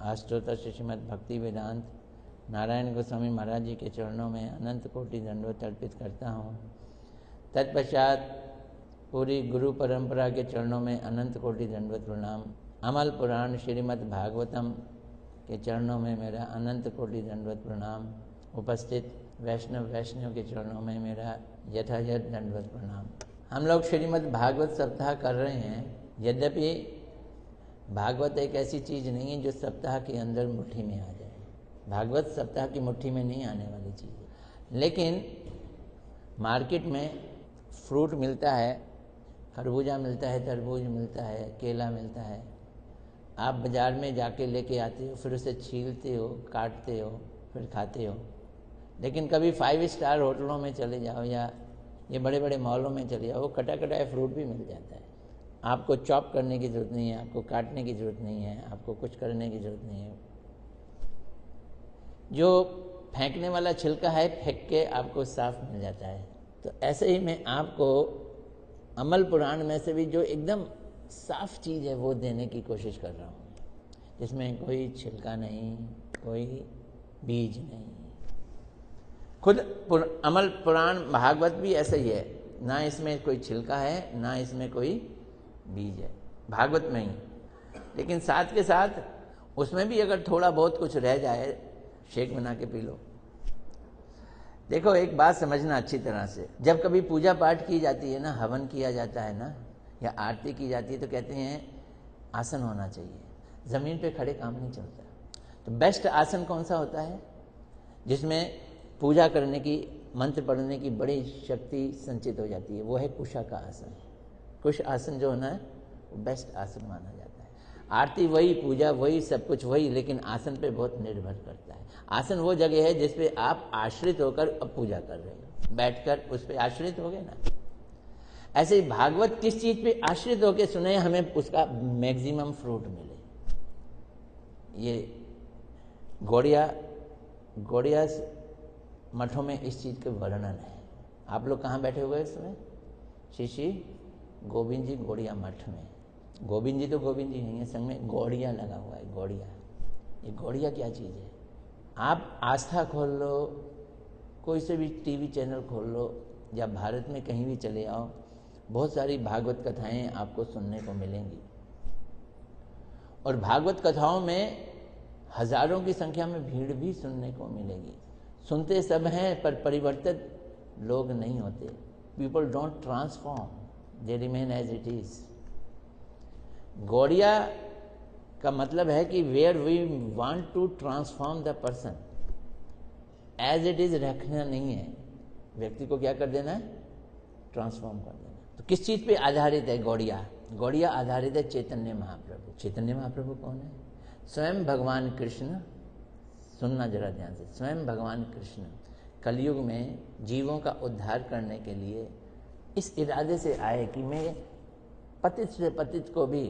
आष्टोत्तर श्रीमद् भक्ति वेदांत नारायण गोस्वामी महाराज जी के चरणों में अनंत कोटि दंडवत अर्पित करता हूँ। तत्पश्चात पूरी गुरु परंपरा के चरणों में अनंत कोटि दंडवत प्रणाम। अमल पुराण श्रीमद् भागवतम के चरणों में मेरा अनंत कोटि दंडवत प्रणाम। उपस्थित वैष्णव के चरणों में मेरा यथायथ दंडवत प्रणाम। हम लोग श्रीमद् भागवत सप्ताह कर रहे हैं। यद्यपि भागवत एक ऐसी चीज़ नहीं है जो सप्ताह के अंदर मुट्ठी में आ जाए। भागवत सप्ताह की मुट्ठी में नहीं आने वाली चीज़ है। लेकिन मार्केट में फ्रूट मिलता है, खरबूजा मिलता है, तरबूज मिलता है, केला मिलता है। आप बाज़ार में जाके लेके आते हो, फिर उसे छीलते हो, काटते हो, फिर खाते हो। लेकिन कभी 5 स्टार होटलों में चले जाओ या ये बड़े बड़े मॉलों में चले जाओ, वो कटा कटाया फ्रूट भी मिल जाता है। आपको चॉप करने की ज़रूरत नहीं है, आपको काटने की ज़रूरत नहीं है, आपको कुछ करने की ज़रूरत नहीं है। जो फेंकने वाला छिलका है, फेंक के आपको साफ मिल जाता है। तो ऐसे ही मैं आपको अमल पुराण में से भी जो एकदम साफ चीज़ है वो देने की कोशिश कर रहा हूँ, जिसमें कोई छिलका नहीं, कोई बीज नहीं। खुद अमल पुराण भागवत भी ऐसा ही है, ना इसमें कोई छिलका है, ना इसमें कोई बीज है, भागवत में ही। लेकिन साथ के साथ उसमें भी अगर थोड़ा बहुत कुछ रह जाए, शेक बना के पी लो। देखो, एक बात समझना अच्छी तरह से, जब कभी पूजा पाठ की जाती है ना, हवन किया जाता है ना, या आरती की जाती है, तो कहते हैं आसन होना चाहिए। ज़मीन पे खड़े काम नहीं चलता। तो बेस्ट आसन कौन सा होता है? जिसमें पूजा करने की, मंत्र पढ़ने की बड़ी शक्ति संचित हो जाती है, वो है कुशा का आसन। कुश आसन जो होना है वो बेस्ट आसन माना जाता है। आरती वही, पूजा वही, सब कुछ वही, लेकिन आसन पे बहुत निर्भर करता है। आसन वो जगह है जिस पे आप आश्रित होकर अब पूजा कर रहे हो, बैठकर उस पे आश्रित हो गए ना। ऐसे ही भागवत किस चीज पे आश्रित होकर सुने, हमें उसका मैक्सिमम फ्रूट मिले। ये गौड़िया मठों में इस चीज के वर्णन है। आप लोग कहाँ बैठे हुए इसमें? श्री गोविंद जी गौड़िया मठ में। गोविंद जी तो गोविंद जी नहीं है, संग में गौड़िया लगा हुआ है। गौड़िया, ये गौड़िया क्या चीज़ है? आप आस्था खोल लो, कोई से भी टीवी चैनल खोल लो, या भारत में कहीं भी चले आओ, बहुत सारी भागवत कथाएं आपको सुनने को मिलेंगी। और भागवत कथाओं में हजारों की संख्या में भीड़ भी सुनने को मिलेगी। सुनते सब हैं, पर परिवर्तित लोग नहीं होते। People don't transform, they remain as it is. Gaudiya का मतलब है कि where we want to transform the person, as it is रखना नहीं है। व्यक्ति को क्या कर देना है? ट्रांसफॉर्म कर देना। तो किस चीज पे आधारित है गौड़िया? गौड़िया आधारित है चैतन्य महाप्रभु। चैतन्य महाप्रभु कौन है? स्वयं भगवान कृष्ण। सुनना जरा ध्यान से। स्वयं भगवान कृष्ण कलयुग में जीवों का उद्धार करने के लिए इस इरादे से आए कि मैं पतित से पतित को भी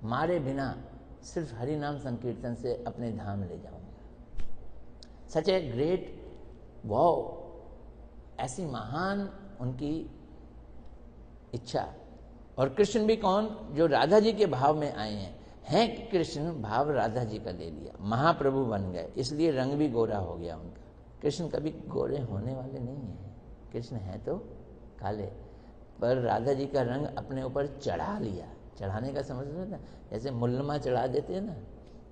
मारे बिना सिर्फ हरि नाम संकीर्तन से अपने धाम ले जाऊंगा। सच ए ग्रेट वाव, ऐसी महान उनकी इच्छा। और कृष्ण भी कौन? जो राधा जी के भाव में आए हैं कृष्ण, भाव राधा जी का ले लिया, महाप्रभु बन गए, इसलिए रंग भी गोरा हो गया उनका। कृष्ण कभी गोरे होने वाले नहीं हैं। कृष्ण है तो काले, पर राधा जी का रंग अपने ऊपर चढ़ा लिया। चढ़ाने का समझ लो ना, जैसे मुल्लमा चढ़ा देते हैं ना,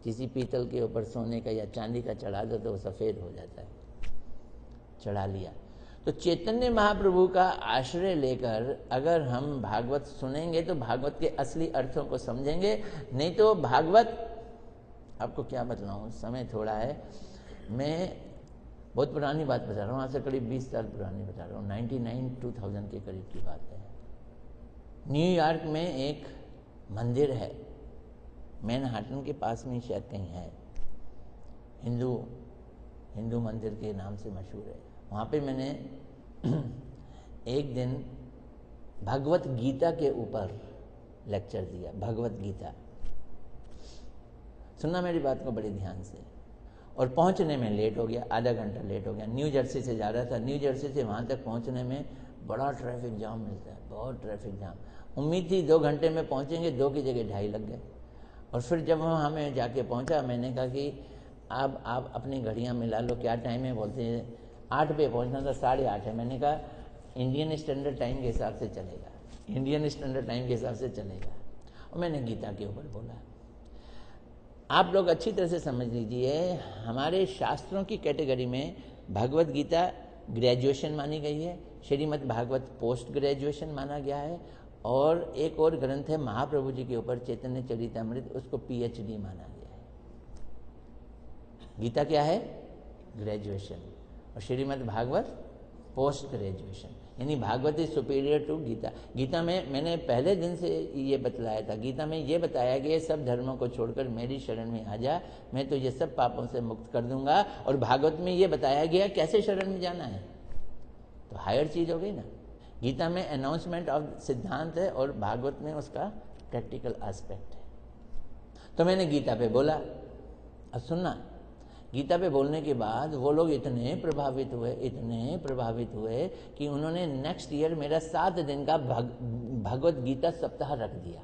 किसी पीतल के ऊपर सोने का या चांदी का चढ़ा दो तो वो सफ़ेद हो जाता है। चढ़ा लिया। तो चैतन्य महाप्रभु का आश्रय लेकर अगर हम भागवत सुनेंगे तो भागवत के असली अर्थों को समझेंगे। नहीं तो भागवत, आपको क्या बतलाऊं, समय थोड़ा है। मैं बहुत पुरानी बात बता रहा हूँ, आज से करीब 20 साल पुरानी बता रहा हूँ। 1999-2000 के करीब की बात है। न्यूयॉर्क में एक मंदिर है, मैनहट्टन के पास में शायद कहीं है, हिंदू मंदिर के नाम से मशहूर है। वहाँ पे मैंने एक दिन भगवत गीता के ऊपर लेक्चर दिया। भगवत गीता, सुनना मेरी बात को बड़े ध्यान से। और पहुंचने में लेट हो गया, आधा घंटा लेट हो गया। न्यू जर्सी से जा रहा था। न्यू जर्सी से वहाँ तक पहुँचने में बड़ा ट्रैफिक जाम मिलता है, बहुत ट्रैफिक जाम। उम्मीद थी 2 घंटे में पहुँचेंगे, 2 की जगह 2.5 लग गए। और फिर जब वहाँ हमें जाके पहुँचा, मैंने कहा कि अब आप अपनी घड़ियाँ मिला लो, क्या टाइम है? बोलते हैं 8 पे पहुँचना था, 8:30 है। मैंने कहा इंडियन स्टैंडर्ड टाइम के हिसाब से चलेगा, इंडियन स्टैंडर्ड टाइम के हिसाब से चलेगा। और मैंने गीता के ऊपर बोला। आप लोग अच्छी तरह से समझ लीजिए, हमारे शास्त्रों की कैटेगरी में भगवत गीता ग्रेजुएशन मानी गई है, श्रीमद् भागवत पोस्ट ग्रेजुएशन माना गया है, और एक और ग्रंथ है महाप्रभु जी के ऊपर चैतन्य चरितामृत, उसको PhD माना गया है। गीता क्या है? ग्रेजुएशन, और श्रीमद् भागवत पोस्ट ग्रेजुएशन, यानी Bhagavat is superior to Gita. Gita में मैंने पहले दिन से ये बतलाया था, गीता में ये बताया गया सब धर्मों को छोड़कर मेरी शरण में आ जा, मैं तो ये सब पापों से मुक्त कर दूंगा। और भागवत में ये बताया गया कैसे शरण में जाना है, तो हायर चीज हो गई ना। गीता में अनाउंसमेंट ऑफ सिद्धांत है और भागवत में उसका प्रैक्टिकल एस्पेक्ट है। तो मैंने गीता पे बोला। अब सुनना, गीता पे बोलने के बाद वो लोग इतने प्रभावित हुए कि उन्होंने नेक्स्ट ईयर मेरा 7 दिन का भगवत गीता सप्ताह रख दिया।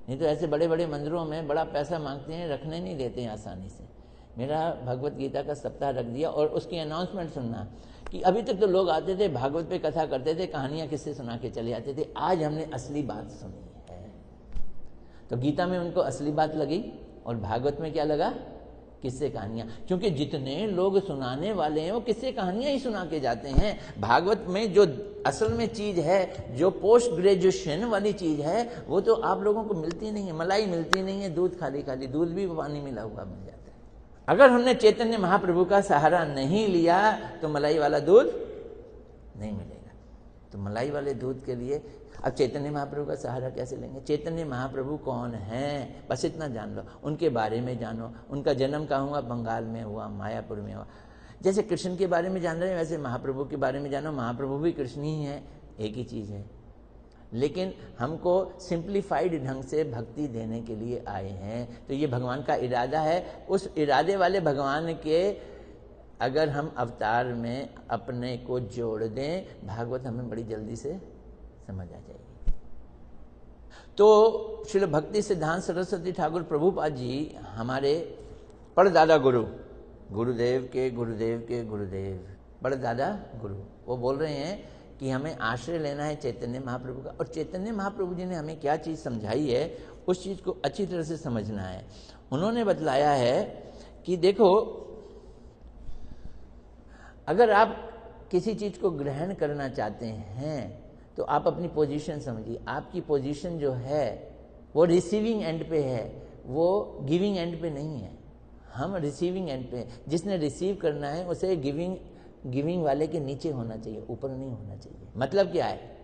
नहीं तो ऐसे बड़े बड़े मंदिरों में बड़ा पैसा मांगते हैं, रखने नहीं देते हैं आसानी से। मेरा भगवत गीता का सप्ताह रख दिया। और उसकी अनाउंसमेंट सुनना कि अभी तक तो लोग आते थे, भागवत पे कथा करते थे, कहानियां किससे सुना के चले आते थे, आज हमने असली बात सुनी है। तो गीता में उनको असली बात लगी और भागवत में क्या लगा? किस्से कहानियां। क्योंकि जितने लोग सुनाने वाले हैं वो किस्से कहानियां ही सुना के जाते हैं। भागवत में जो असल में चीज है, जो पोस्ट ग्रेजुएशन वाली चीज है, वो तो आप लोगों को मिलती नहीं है। मलाई मिलती नहीं है, दूध खाली खाली, दूध भी पानी मिला हुआ मिल जाता है। अगर हमने चैतन्य महाप्रभु का सहारा नहीं लिया तो मलाई वाला दूध नहीं मिलेगा। तो मलाई वाले दूध के लिए अब चैतन्य महाप्रभु का सहारा कैसे लेंगे? चैतन्य महाप्रभु कौन हैं, बस इतना जान लो, उनके बारे में जानो। उनका जन्म कहाँ हुआ? बंगाल में हुआ, मायापुर में हुआ। जैसे कृष्ण के बारे में जान रहे हैं, वैसे महाप्रभु के बारे में जानो। महाप्रभु भी कृष्ण ही है, एक ही चीज है। लेकिन हमको सिंप्लीफाइड ढंग से भक्ति देने के लिए आए हैं। तो ये भगवान का इरादा है। उस इरादे वाले भगवान के अगर हम अवतार में अपने को जोड़ दें, भागवत हमें बड़ी जल्दी से समझ आ जाएगी। तो श्रील भक्ति सिद्धांत सरस्वती ठाकुर प्रभुपाद जी हमारे परदादा गुरु, गुरुदेव के गुरुदेव के गुरुदेव, परदादा गुरु, वो बोल रहे हैं कि हमें आश्रय लेना है चैतन्य महाप्रभु का। और चैतन्य महाप्रभु जी ने हमें क्या चीज़ समझाई है, उस चीज़ को अच्छी तरह से समझना है। उन्होंने बतलाया है कि देखो, अगर आप किसी चीज़ को ग्रहण करना चाहते हैं तो आप अपनी पोजीशन समझिए। आपकी पोजीशन जो है वो रिसीविंग एंड पे है, वो गिविंग एंड पे नहीं है। हम रिसीविंग एंड पे हैं। जिसने रिसीव करना है उसे गिविंग वाले के नीचे होना चाहिए, ऊपर नहीं होना चाहिए। मतलब क्या है?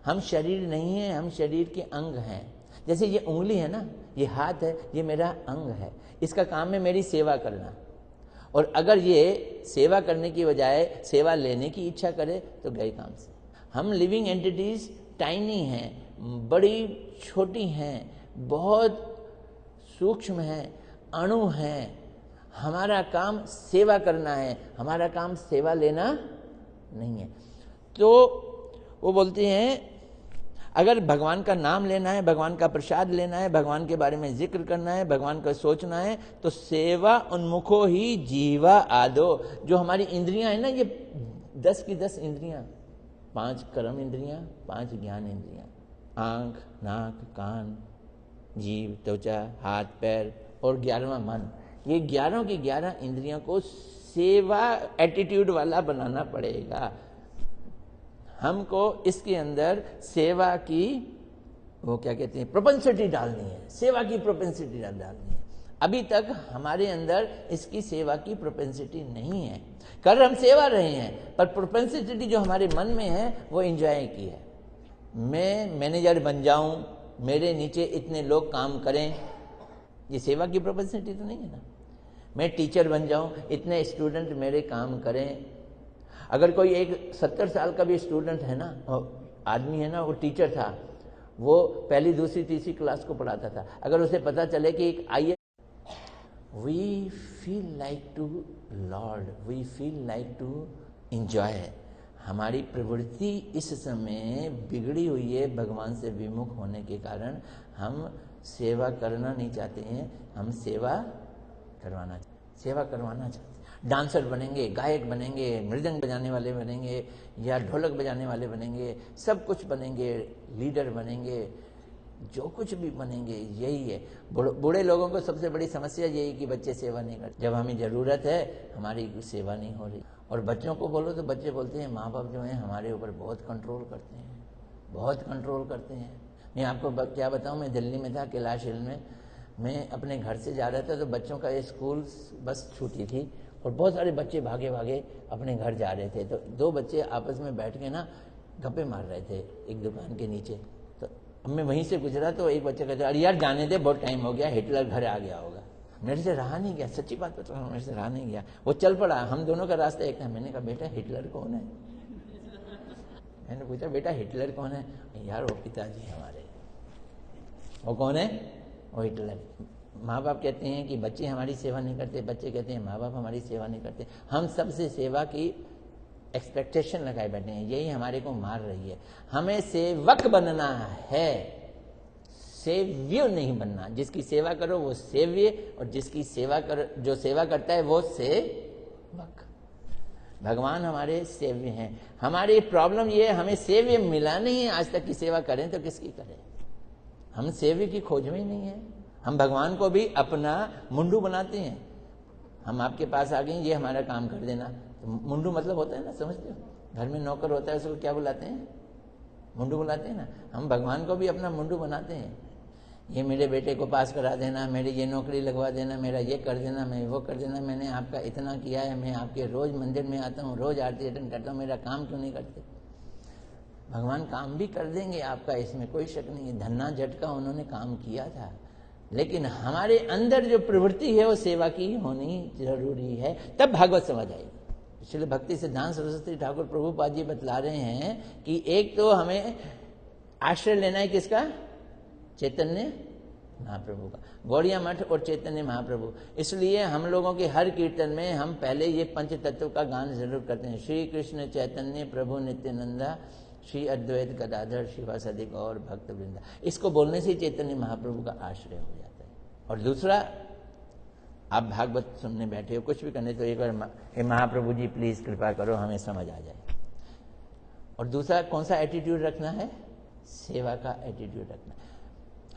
हम शरीर नहीं है, हम शरीर के अंग हैं। जैसे ये उंगली है ना, ये हाथ है, ये मेरा अंग है, इसका काम है मेरी सेवा करना। और अगर ये सेवा करने की बजाय सेवा लेने की इच्छा करे तो गए काम से। हम लिविंग एंटिटीज टाइनी हैं, बड़ी छोटी हैं, बहुत सूक्ष्म हैं, अणु हैं। हमारा काम सेवा करना है, हमारा काम सेवा लेना नहीं है। तो वो बोलते हैं अगर भगवान का नाम लेना है, भगवान का प्रसाद लेना है, भगवान के बारे में जिक्र करना है, भगवान का सोचना है, तो सेवा उन्मुखो ही जीवा आदो। जो हमारी इंद्रियां हैं ना, ये 10 की 10 इंद्रियां, 5 कर्म इंद्रियां, 5 ज्ञान इंद्रियां, आंख, नाक, कान, जीभ, त्वचा, हाथ, पैर और 11वां मन। ये 11 की 11 इंद्रियों को सेवा एटीट्यूड वाला बनाना पड़ेगा। हमको इसके अंदर सेवा की वो क्या कहते हैं, प्रोपेंसिटी डालनी है। सेवा की प्रोपेंसिटी डालनी है। अभी तक हमारे अंदर इसकी सेवा की प्रोपेंसिटी नहीं है। कर हम सेवा रहे हैं, पर प्रोपेंसिटी जो हमारे मन में है वो एंजॉय की है। मैं मैनेजर बन जाऊं, मेरे नीचे इतने लोग काम करें, ये सेवा की प्रोपेंसिटी तो नहीं है ना। मैं टीचर बन जाऊं, इतने स्टूडेंट मेरे काम करें। अगर कोई एक 70 साल का भी स्टूडेंट है ना, आदमी है ना, वो टीचर था, वो पहली, दूसरी, तीसरी क्लास को पढ़ाता था, अगर उसे पता चले कि एक आईए, we feel like to Lord, we feel like to enjoy. हमारी प्रवृत्ति इस समय बिगड़ी हुई है भगवान से विमुख होने के कारण। हम सेवा करना नहीं चाहते हैं, हम सेवा करवाना चाहते हैं। डांसर बनेंगे, गायक बनेंगे, मृदंग बजाने वाले बनेंगे या ढोलक बजाने वाले बनेंगे, सब कुछ बनेंगे, लीडर बनेंगे, जो कुछ भी बनेंगे। यही है बूढ़े लोगों को सबसे बड़ी समस्या यही कि बच्चे सेवा नहीं करते। जब हमें जरूरत है हमारी सेवा नहीं हो रही। और बच्चों को बोलो तो बच्चे बोलते हैं माँ बाप जो हैं हमारे ऊपर बहुत कंट्रोल करते हैं, बहुत कंट्रोल करते हैं। मैं आपको क्या बताऊं, मैं दिल्ली में था, कैलाश हिल में। मैं अपने घर से जा रहा था तो बच्चों का स्कूल बस छूटी थी और बहुत सारे बच्चे भागे भागे अपने घर जा रहे थे। तो दो बच्चे आपस में बैठ के ना गप्पे मार रहे थे एक दुकान के नीचे। तो मैं वहीं से गुजरा तो एक बच्चा कहता अरे यार जाने दे, बहुत टाइम हो गया, हिटलर घर आ गया होगा। मेरे से रहा नहीं गया, सच्ची बात बता रहा हूँ, मेरे से रहा नहीं गया। वो चल पड़ा, हम दोनों का रास्ता एक था। मैंने कहा बेटा हिटलर कौन है? मैंने पूछा बेटा हिटलर कौन है? यार वो पिताजी हमारे। वो कौन है? वो हिटलर। माँ बाप कहते हैं कि बच्चे हमारी सेवा नहीं करते, बच्चे कहते हैं माँ बाप हमारी सेवा नहीं करते। हम सबसे सेवा की एक्सपेक्टेशन लगाए बैठे हैं, यही हमारे को मार रही है। हमें सेवक बनना है, सेव्य नहीं बनना। जिसकी सेवा करो वो सेव्य, और जिसकी सेवा कर जो सेवा करता है वो सेवक। भगवान हमारे सेव्य हैं। हमारी प्रॉब्लम ये है हमें सेव्य मिला नहीं है आज तक की सेवा करें तो किसकी करें? हम सेव्य की खोज में ही नहीं है। हम भगवान को भी अपना मुंडू बनाते हैं। हम आपके पास आ गए, ये हमारा काम कर देना। तो मुंडू मतलब होता है ना, समझते हो? घर में नौकर होता है उसको क्या बुलाते हैं? मुंडू बुलाते हैं ना। हम भगवान को भी अपना मुंडू बनाते हैं। ये मेरे बेटे को पास करा देना, मेरी ये नौकरी लगवा देना, मेरा ये कर देना, मैं वो कर देना, मैंने आपका इतना किया है, मैं आपके रोज मंदिर में आता हूँ, रोज आरती अटेंड करता हूँ, मेरा काम क्यों नहीं करते? भगवान काम भी कर देंगे आपका, इसमें कोई शक नहीं है। धन्ना झटका उन्होंने काम किया था, लेकिन हमारे अंदर जो प्रवृत्ति है वो सेवा की होनी जरूरी है, तब भागवत समझ आएगी। इसलिए भक्ति सिद्धांत सरस्वती ठाकुर प्रभुपाद जी बतला रहे हैं कि एक तो हमें आश्रय लेना है किसका? चैतन्य महाप्रभु का, गौड़िया मठ और चैतन्य महाप्रभु। इसलिए हम लोगों के हर कीर्तन में हम पहले ये पंच तत्व का गान जरूर करते हैं। श्री कृष्ण चैतन्य प्रभु नित्यानंदा, श्री अद्वैत गदाधर शिवासादि गौर भक्त वृंदा। इसको बोलने से चैतन्य महाप्रभु का आश्रय हो जाता है। और दूसरा, आप भागवत सुनने बैठे हो, कुछ भी करने, तो एक बार हे महाप्रभु जी प्लीज कृपा करो, हमें समझ आ जाए। और दूसरा कौन सा एटीट्यूड रखना है? सेवा का एटीट्यूड रखना है।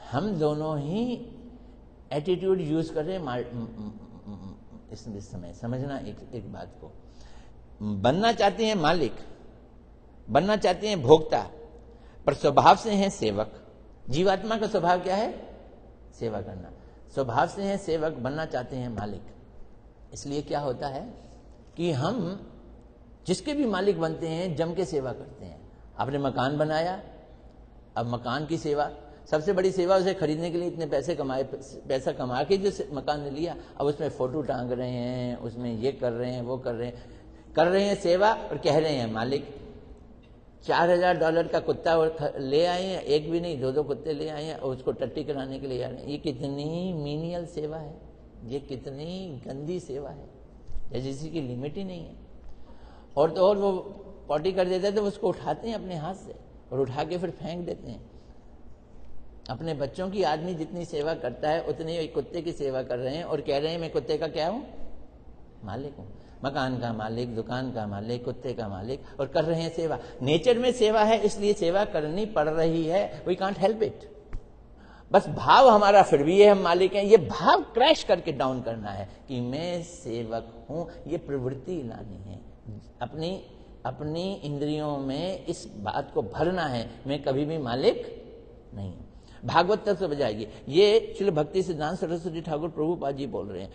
हम दोनों ही एटीट्यूड यूज कर रहे हैं इस समय। समझना एक बात को, बनना चाहते हैं मालिक, बनना चाहते हैं भोक्ता, पर स्वभाव से हैं सेवक। जीवात्मा का स्वभाव क्या है? सेवा करना। स्वभाव से हैं सेवक, बनना चाहते हैं मालिक। इसलिए क्या होता है कि हम जिसके भी मालिक बनते हैं जम के सेवा करते हैं। आपने मकान बनाया, अब मकान की सेवा, सबसे बड़ी सेवा उसे खरीदने के लिए इतने पैसा कमा के जो मकान ने लिया, अब उसमें फोटो टांग रहे हैं, उसमें ये कर रहे हैं, वो कर रहे हैं सेवा, और कह रहे हैं मालिक। $4000 का कुत्ता ले आए हैं, एक भी नहीं, 2 कुत्ते ले आए हैं और उसको टट्टी कराने के लिए आ रहे हैं। ये कितनी मीनियल सेवा है, ये कितनी गंदी सेवा है, जिसकी की लिमिट ही नहीं है। और तो और वो पॉटी कर देता है तो उसको उठाते हैं अपने हाथ से और उठा के फिर फेंक देते हैं। अपने बच्चों की आदमी जितनी सेवा करता है उतनी कुत्ते की सेवा कर रहे हैं और कह रहे हैं मैं कुत्ते का क्या हूं? मालिक हूं। मकान का मालिक, दुकान का मालिक, कुत्ते का मालिक, और कर रहे हैं सेवा। नेचर में सेवा है, इसलिए सेवा करनी पड़ रही है। We can't help it. बस भाव हमारा फिर भी है हम मालिक हैं। ये भाव क्रैश करके डाउन करना है कि मैं सेवक हूं। ये प्रवृत्ति लानी है, अपनी इंद्रियों में इस बात को भरना है, मैं कभी भी मालिक नहीं। भागवत तब समझ आएगी। ये श्री भक्ति सिद्धांत सरस्वती ठाकुर प्रभुपाद जी बोल रहे हैं।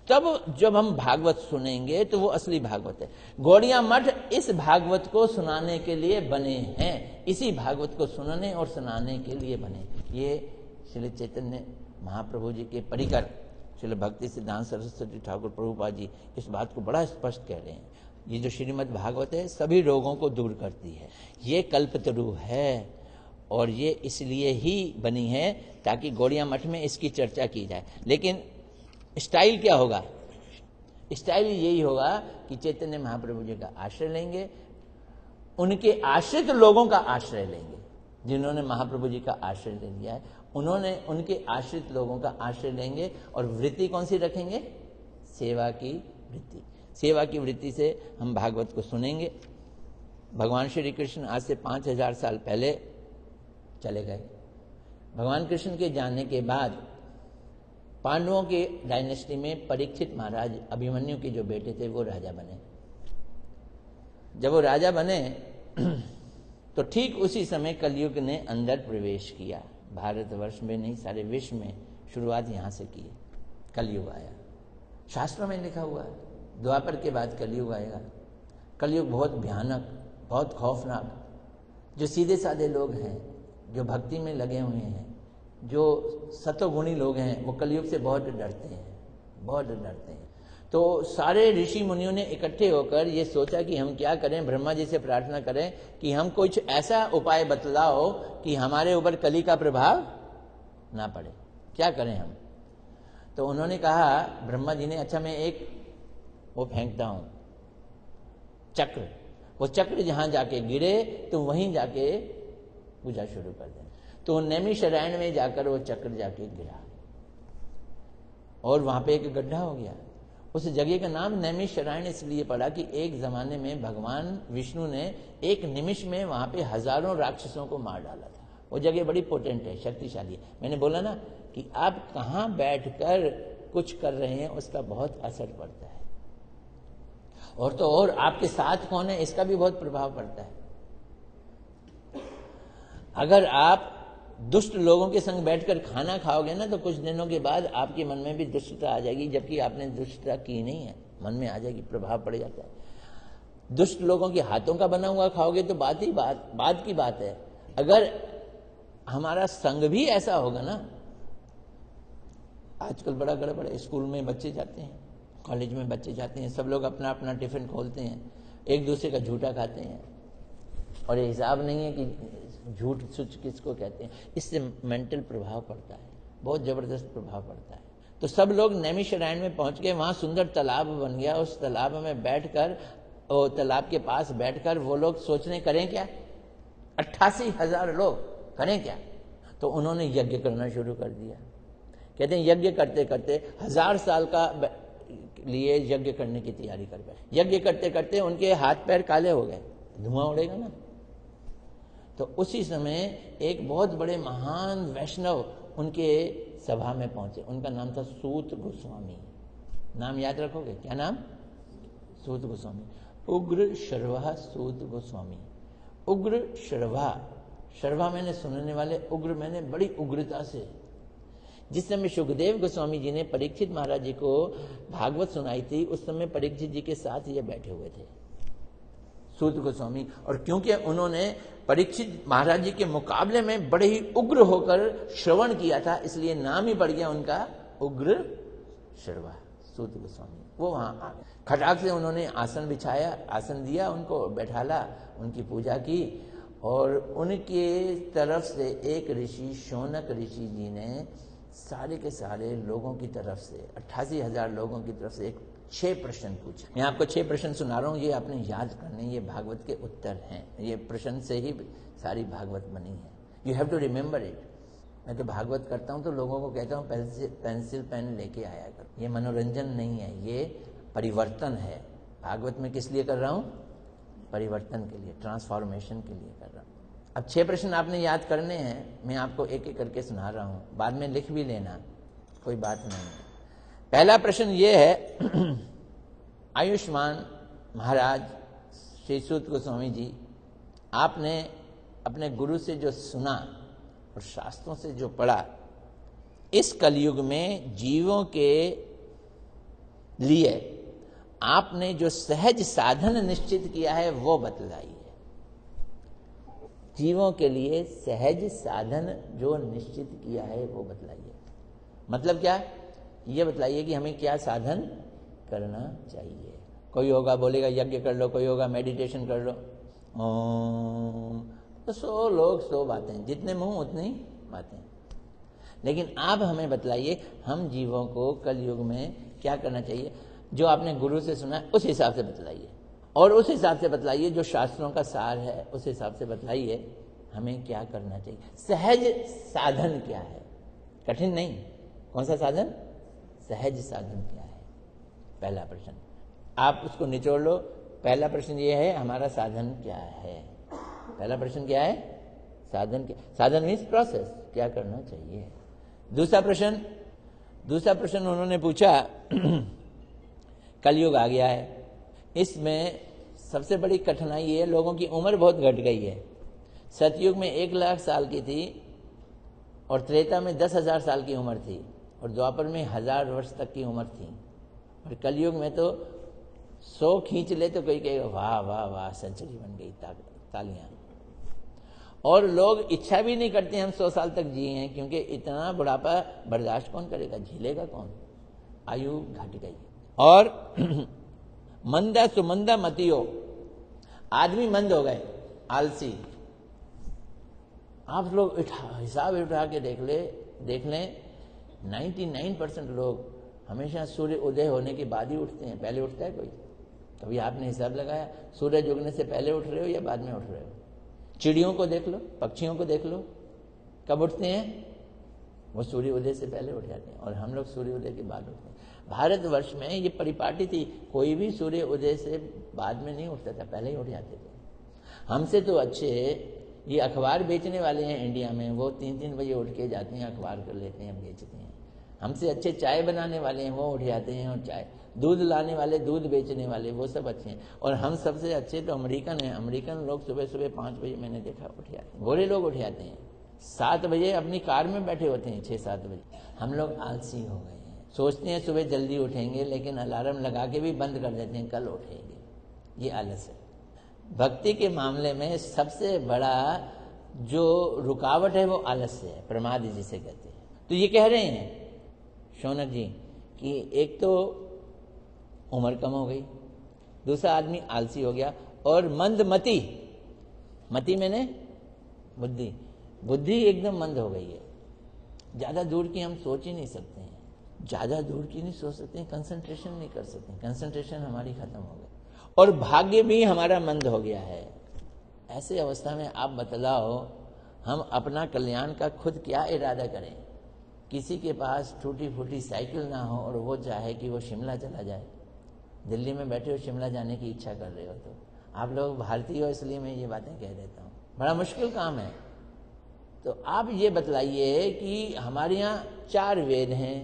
तब जब हम भागवत सुनेंगे तो वो असली भागवत है। गौड़िया मठ इस भागवत को सुनाने के लिए बने हैं, इसी भागवत को सुनाने और सुनाने के लिए बने। ये श्री चैतन्य महाप्रभु जी के परिकर श्री भक्ति सिद्धांत सरस्वती ठाकुर प्रभुपाद जी इस बात को बड़ा स्पष्ट कह रहे हैं। ये जो श्रीमद् भागवत है सभी रोगों को दूर करती है। ये कल्पतरु है और ये इसलिए ही बनी है ताकि गौड़िया मठ में इसकी चर्चा की जाए। लेकिन स्टाइल क्या होगा? स्टाइल यही होगा कि चैतन्य महाप्रभु जी का आश्रय लेंगे, उनके आश्रित लोगों का आश्रय लेंगे जिन्होंने महाप्रभु जी का आश्रय ले लिया है, उन्होंने उनके आश्रित लोगों का आश्रय लेंगे और वृत्ति कौन सी रखेंगे? सेवा की वृत्ति। सेवा की वृत्ति से हम भागवत को सुनेंगे। भगवान श्री कृष्ण आज से 5000 साल पहले चले गए। भगवान कृष्ण के जाने के बाद पांडवों के डायनेस्टी में परीक्षित महाराज अभिमन्यु के जो बेटे थे वो राजा बने। जब वो राजा बने तो ठीक उसी समय कलयुग ने अंदर प्रवेश किया। भारतवर्ष में नहीं, सारे विश्व में शुरुआत यहां से की। कलयुग आया, शास्त्रों में लिखा हुआ है द्वापर के बाद कलयुग आएगा। कलयुग बहुत भयानक, बहुत खौफनाक। जो सीधे साधे लोग हैं, जो भक्ति में लगे हुए हैं, जो सतोगुणी लोग हैं, वो कलयुग से बहुत डरते हैं, बहुत डरते हैं। तो सारे ऋषि मुनियों ने इकट्ठे होकर ये सोचा कि हम क्या करें। ब्रह्मा जी से प्रार्थना करें कि हम कुछ ऐसा उपाय बतलाओ कि हमारे ऊपर कली का प्रभाव ना पड़े, क्या करें हम। तो उन्होंने कहा, ब्रह्मा जी ने, अच्छा मैं एक वो फेंकता हूं चक्र, वो चक्र जहां जाके गिरे तो वहीं जाके पूजा शुरू कर दें। तो नैमिषारण्य में जाकर वो चक्र जाके गिरा और वहां पे एक गड्ढा हो गया। उस जगह का नाम नैमिषारण्य इसलिए पड़ा कि एक जमाने में भगवान विष्णु ने एक निमिष में वहां पे हजारों राक्षसों को मार डाला था। वो जगह बड़ी पोटेंट है, शक्तिशाली है। मैंने बोला ना कि आप कहां बैठकर कुछ कर रहे हैं उसका बहुत असर पड़ता है। और तो और आपके साथ कौन है इसका भी बहुत प्रभाव पड़ता है। अगर आप दुष्ट लोगों के संग बैठकर खाना खाओगे ना तो कुछ दिनों के बाद आपके मन में भी दुष्टता आ जाएगी, जबकि आपने दुष्टता की नहीं है, मन में आ जाएगी, प्रभाव पड़ जाता है। दुष्ट लोगों के हाथों का बना हुआ खाओगे तो बात की बात है। अगर हमारा संग भी ऐसा होगा ना, आजकल बड़ा गड़बड़ है। स्कूल में बच्चे जाते हैं, कॉलेज में बच्चे जाते हैं, सब लोग अपना अपना टिफिन खोलते हैं, एक दूसरे का झूठा खाते हैं और ये हिसाब नहीं है कि झूठ सच किसको कहते हैं। इससे मेंटल प्रभाव पड़ता है, बहुत जबरदस्त प्रभाव पड़ता है। तो सब लोग नैमिषारण्य में पहुंच गए, वहां सुंदर तालाब बन गया। उस तालाब में बैठकर, तालाब के पास बैठकर वो लोग सोचने करें क्या, 88,000 लोग करें क्या। तो उन्होंने यज्ञ करना शुरू कर दिया। कहते हैं यज्ञ करते करते 1000 साल का लिए यज्ञ करने की तैयारी कर बैठे। यज्ञ करते करते उनके हाथ पैर काले हो गए, धुआं उड़ेगा ना। तो उसी समय एक बहुत बड़े महान वैष्णव उनके सभा में पहुंचे। उनका नाम था सूत गोस्वामी। नाम याद रखोगे, क्या नाम? सूत गोस्वामी। उग्र शर्वा सूत गोस्वामी। उग्र शर्वा, शर्वा मैंने सुनने वाले, उग्र मैंने बड़ी उग्रता से। जिस समय सुखदेव गोस्वामी जी ने परीक्षित महाराज जी को भागवत सुनाई थी, उस समय परीक्षित जी के साथ ये बैठे हुए थे सूत गोस्वामी। और क्योंकि उन्होंने परीक्षित महाराज जी के मुकाबले में बड़े ही उग्र होकर श्रवण किया था, इसलिए नाम ही पड़ गया उनका उग्र शर्वा सूत गोस्वामी। वो वहां खटाक से उन्होंने आसन बिछाया, आसन दिया, उनको बैठाला, उनकी पूजा की। और उनके तरफ से एक ऋषि शौनक ऋषि जी ने सारे के सारे लोगों की तरफ से, 88,000 लोगों की तरफ से 6 प्रश्न पूछे। मैं आपको 6 प्रश्न सुना रहा हूं, ये आपने याद करने, ये भागवत के उत्तर हैं। ये प्रश्न से ही सारी भागवत बनी है। You have to remember it. मैं तो भागवत करता हूं तो लोगों को कहता हूं पेंसिल पेन लेके आया करो। ये मनोरंजन नहीं है, ये परिवर्तन है। भागवत में किस लिए कर रहा हूं? परिवर्तन के लिए, ट्रांसफॉर्मेशन के लिए कर रहा हूं। अब 6 प्रश्न आपने याद करने हैं, मैं आपको एक एक करके सुना रहा हूं, बाद में लिख भी लेना, कोई बात नहीं है। पहला प्रश्न ये है, आयुष्मान महाराज श्री सूत गोस्वामी जी, आपने अपने गुरु से जो सुना और शास्त्रों से जो पढ़ा, इस कलयुग में जीवों के लिए आपने जो सहज साधन निश्चित किया है वो बतलाइए। जीवों के लिए सहज साधन जो निश्चित किया है वो बतलाइए। मतलब क्या? ये बतलाइए कि हमें क्या साधन करना चाहिए। कोई होगा बोलेगा यज्ञ कर लो, कोई होगा मेडिटेशन कर लो, तो 100 लोग 100 बातें, जितने मुंह उतनी बातें। लेकिन आप हमें बतलाइए हम जीवों को कलयुग में क्या करना चाहिए। जो आपने गुरु से सुना है उस हिसाब से बतलाइए, और उस हिसाब से बतलाइए जो शास्त्रों का सार है, उस हिसाब से बतलाइए हमें क्या करना चाहिए। सहज साधन क्या है? कठिन नहीं। कौन सा साधन? सहज साधन क्या है? पहला प्रश्न आप उसको निचोड़ लो। पहला प्रश्न ये है, हमारा साधन क्या है? पहला प्रश्न क्या है? साधन क्या? साधन मीन्स प्रोसेस, क्या करना चाहिए। दूसरा प्रश्न उन्होंने पूछा, कलयुग आ गया है, इसमें सबसे बड़ी कठिनाई ये है, लोगों की उम्र बहुत घट गई है। सतयुग में 1,00,000 साल की थी और त्रेता में 10,000 साल की उम्र थी और द्वापर में 1000 वर्ष तक की उम्र थी। और कलयुग में तो 100 खींच ले तो कोई कहेगा वाह वाह वाह सेंचुरी बन गई, तालियां। और लोग इच्छा भी नहीं करते हम 100 साल तक जिए हैं, क्योंकि इतना बुढ़ापा बर्दाश्त कौन करेगा, झेलेगा कौन? आयु घट गई। और मंदा सुमंदा मतियो, आदमी मंद हो गए, आलसी। आप लोग हिसाब उठा के देख लें 99% लोग हमेशा सूर्य उदय होने के बाद ही उठते हैं। पहले उठता है कोई? कभी आपने हिसाब लगाया सूरज उगने से पहले उठ रहे हो या बाद में उठ रहे हो? चिड़ियों को देख लो, पक्षियों को देख लो, कब उठते हैं? वो सूर्य उदय से पहले उठ जाते हैं और हम लोग सूर्य उदय के बाद उठते हैं। भारतवर्ष में ये परिपाटी थी, कोई भी सूर्य उदय से बाद में नहीं उठता था, पहले ही उठ जाते थे। हमसे तो अच्छे ये अखबार बेचने वाले हैं इंडिया में, वो 3-3 बजे उठ के जाते हैं, अखबार कर लेते हैं, बेचते हैं। हमसे अच्छे चाय बनाने वाले हैं, वो उठ जाते हैं और चाय, दूध लाने वाले, दूध बेचने वाले, वो सब अच्छे हैं। और हम सबसे अच्छे तो अमेरिकन हैं। अमेरिकन लोग सुबह सुबह 5 बजे मैंने देखा उठ जाते हैं, गोरे लोग उठ जाते हैं। 7 बजे अपनी कार में बैठे होते हैं, 6-7 बजे। हम लोग आलसी हो गए हैं, सोचते हैं सुबह जल्दी उठेंगे, लेकिन अलार्म लगा के भी बंद कर देते हैं, कल उठेंगे। ये आलस है। भक्ति के मामले में सबसे बड़ा जो रुकावट है वो आलस्य है, प्रमाद जिसे कहते हैं। तो ये कह रहे हैं शौनक जी कि एक तो उम्र कम हो गई, दूसरा आदमी आलसी हो गया, और मंदमती, मति मैंने बुद्धि एकदम मंद हो गई है। ज्यादा दूर की हम सोच ही नहीं सकते हैं, ज्यादा दूर की नहीं सोच सकते हैं, कंसंट्रेशन नहीं कर सकते, कंसंट्रेशन हमारी खत्म हो गई और भाग्य भी हमारा मंद हो गया है। ऐसे अवस्था में आप बतलाओ हम अपना कल्याण का खुद क्या इरादा करें? किसी के पास टूटी फूटी साइकिल ना हो और वो चाहे कि वो शिमला चला जाए। दिल्ली में बैठे हो, शिमला जाने की इच्छा कर रहे हो, तो आप लोग भारतीय हो इसलिए मैं ये बातें कह देता हूँ, बड़ा मुश्किल काम है। तो आप ये बतलाइए कि हमारे यहाँ 4 वेद हैं,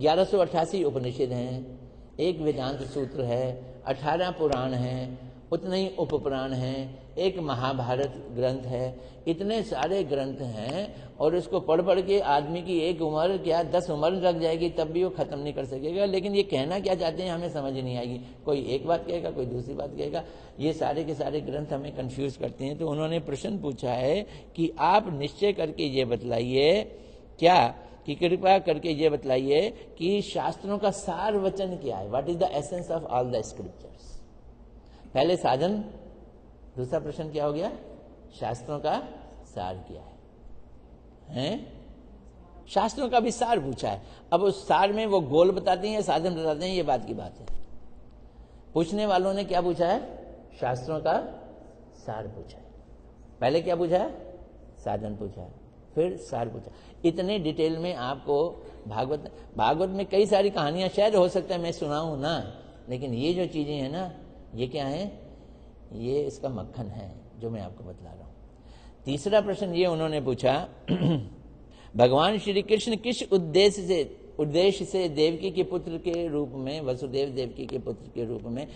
1188 उपनिषद हैं, 1 वेदांत सूत्र है, 18 पुराण हैं, उतने ही उपपुराण हैं, 1 महाभारत ग्रंथ है, इतने सारे ग्रंथ हैं और इसको पढ़ के आदमी की एक उम्र क्या 10 उम्र लग जाएगी तब भी वो खत्म नहीं कर सकेगा। लेकिन ये कहना क्या चाहते हैं हमें समझ नहीं आएगी। कोई एक बात कहेगा, कोई दूसरी बात कहेगा। ये सारे के सारे ग्रंथ हमें कंफ्यूज करते हैं। तो उन्होंने प्रश्न पूछा है कि आप निश्चय करके ये बतलाइए, क्या कि कृपया करके ये बतलाइए कि शास्त्रों का सार वचन क्या है, what is the essence of all the scriptures. पहले साधन, दूसरा प्रश्न क्या हो गया, शास्त्रों का सार क्या है? शास्त्रों का भी सार पूछा है। अब उस सार में वो गोल बताते हैं या साधन बताते हैं, ये बात की बात है। पूछने वालों ने क्या पूछा है? शास्त्रों का सार पूछा है। पहले क्या पूछा है? साधन पूछा है, फिर सार पूछा। इतने डिटेल में आपको भागवत में कई सारी कहानियां शायद हो सकता है मैं सुनाऊं ना, लेकिन ये जो चीजें हैं ना, ये क्या है? ये इसका मक्खन है जो मैं आपको बतला रहा हूं। तीसरा प्रश्न ये उन्होंने पूछा, भगवान श्री कृष्ण किस उद्देश्य से देवकी के पुत्र के रूप में, वसुदेव देवकी के पुत्र के रूप में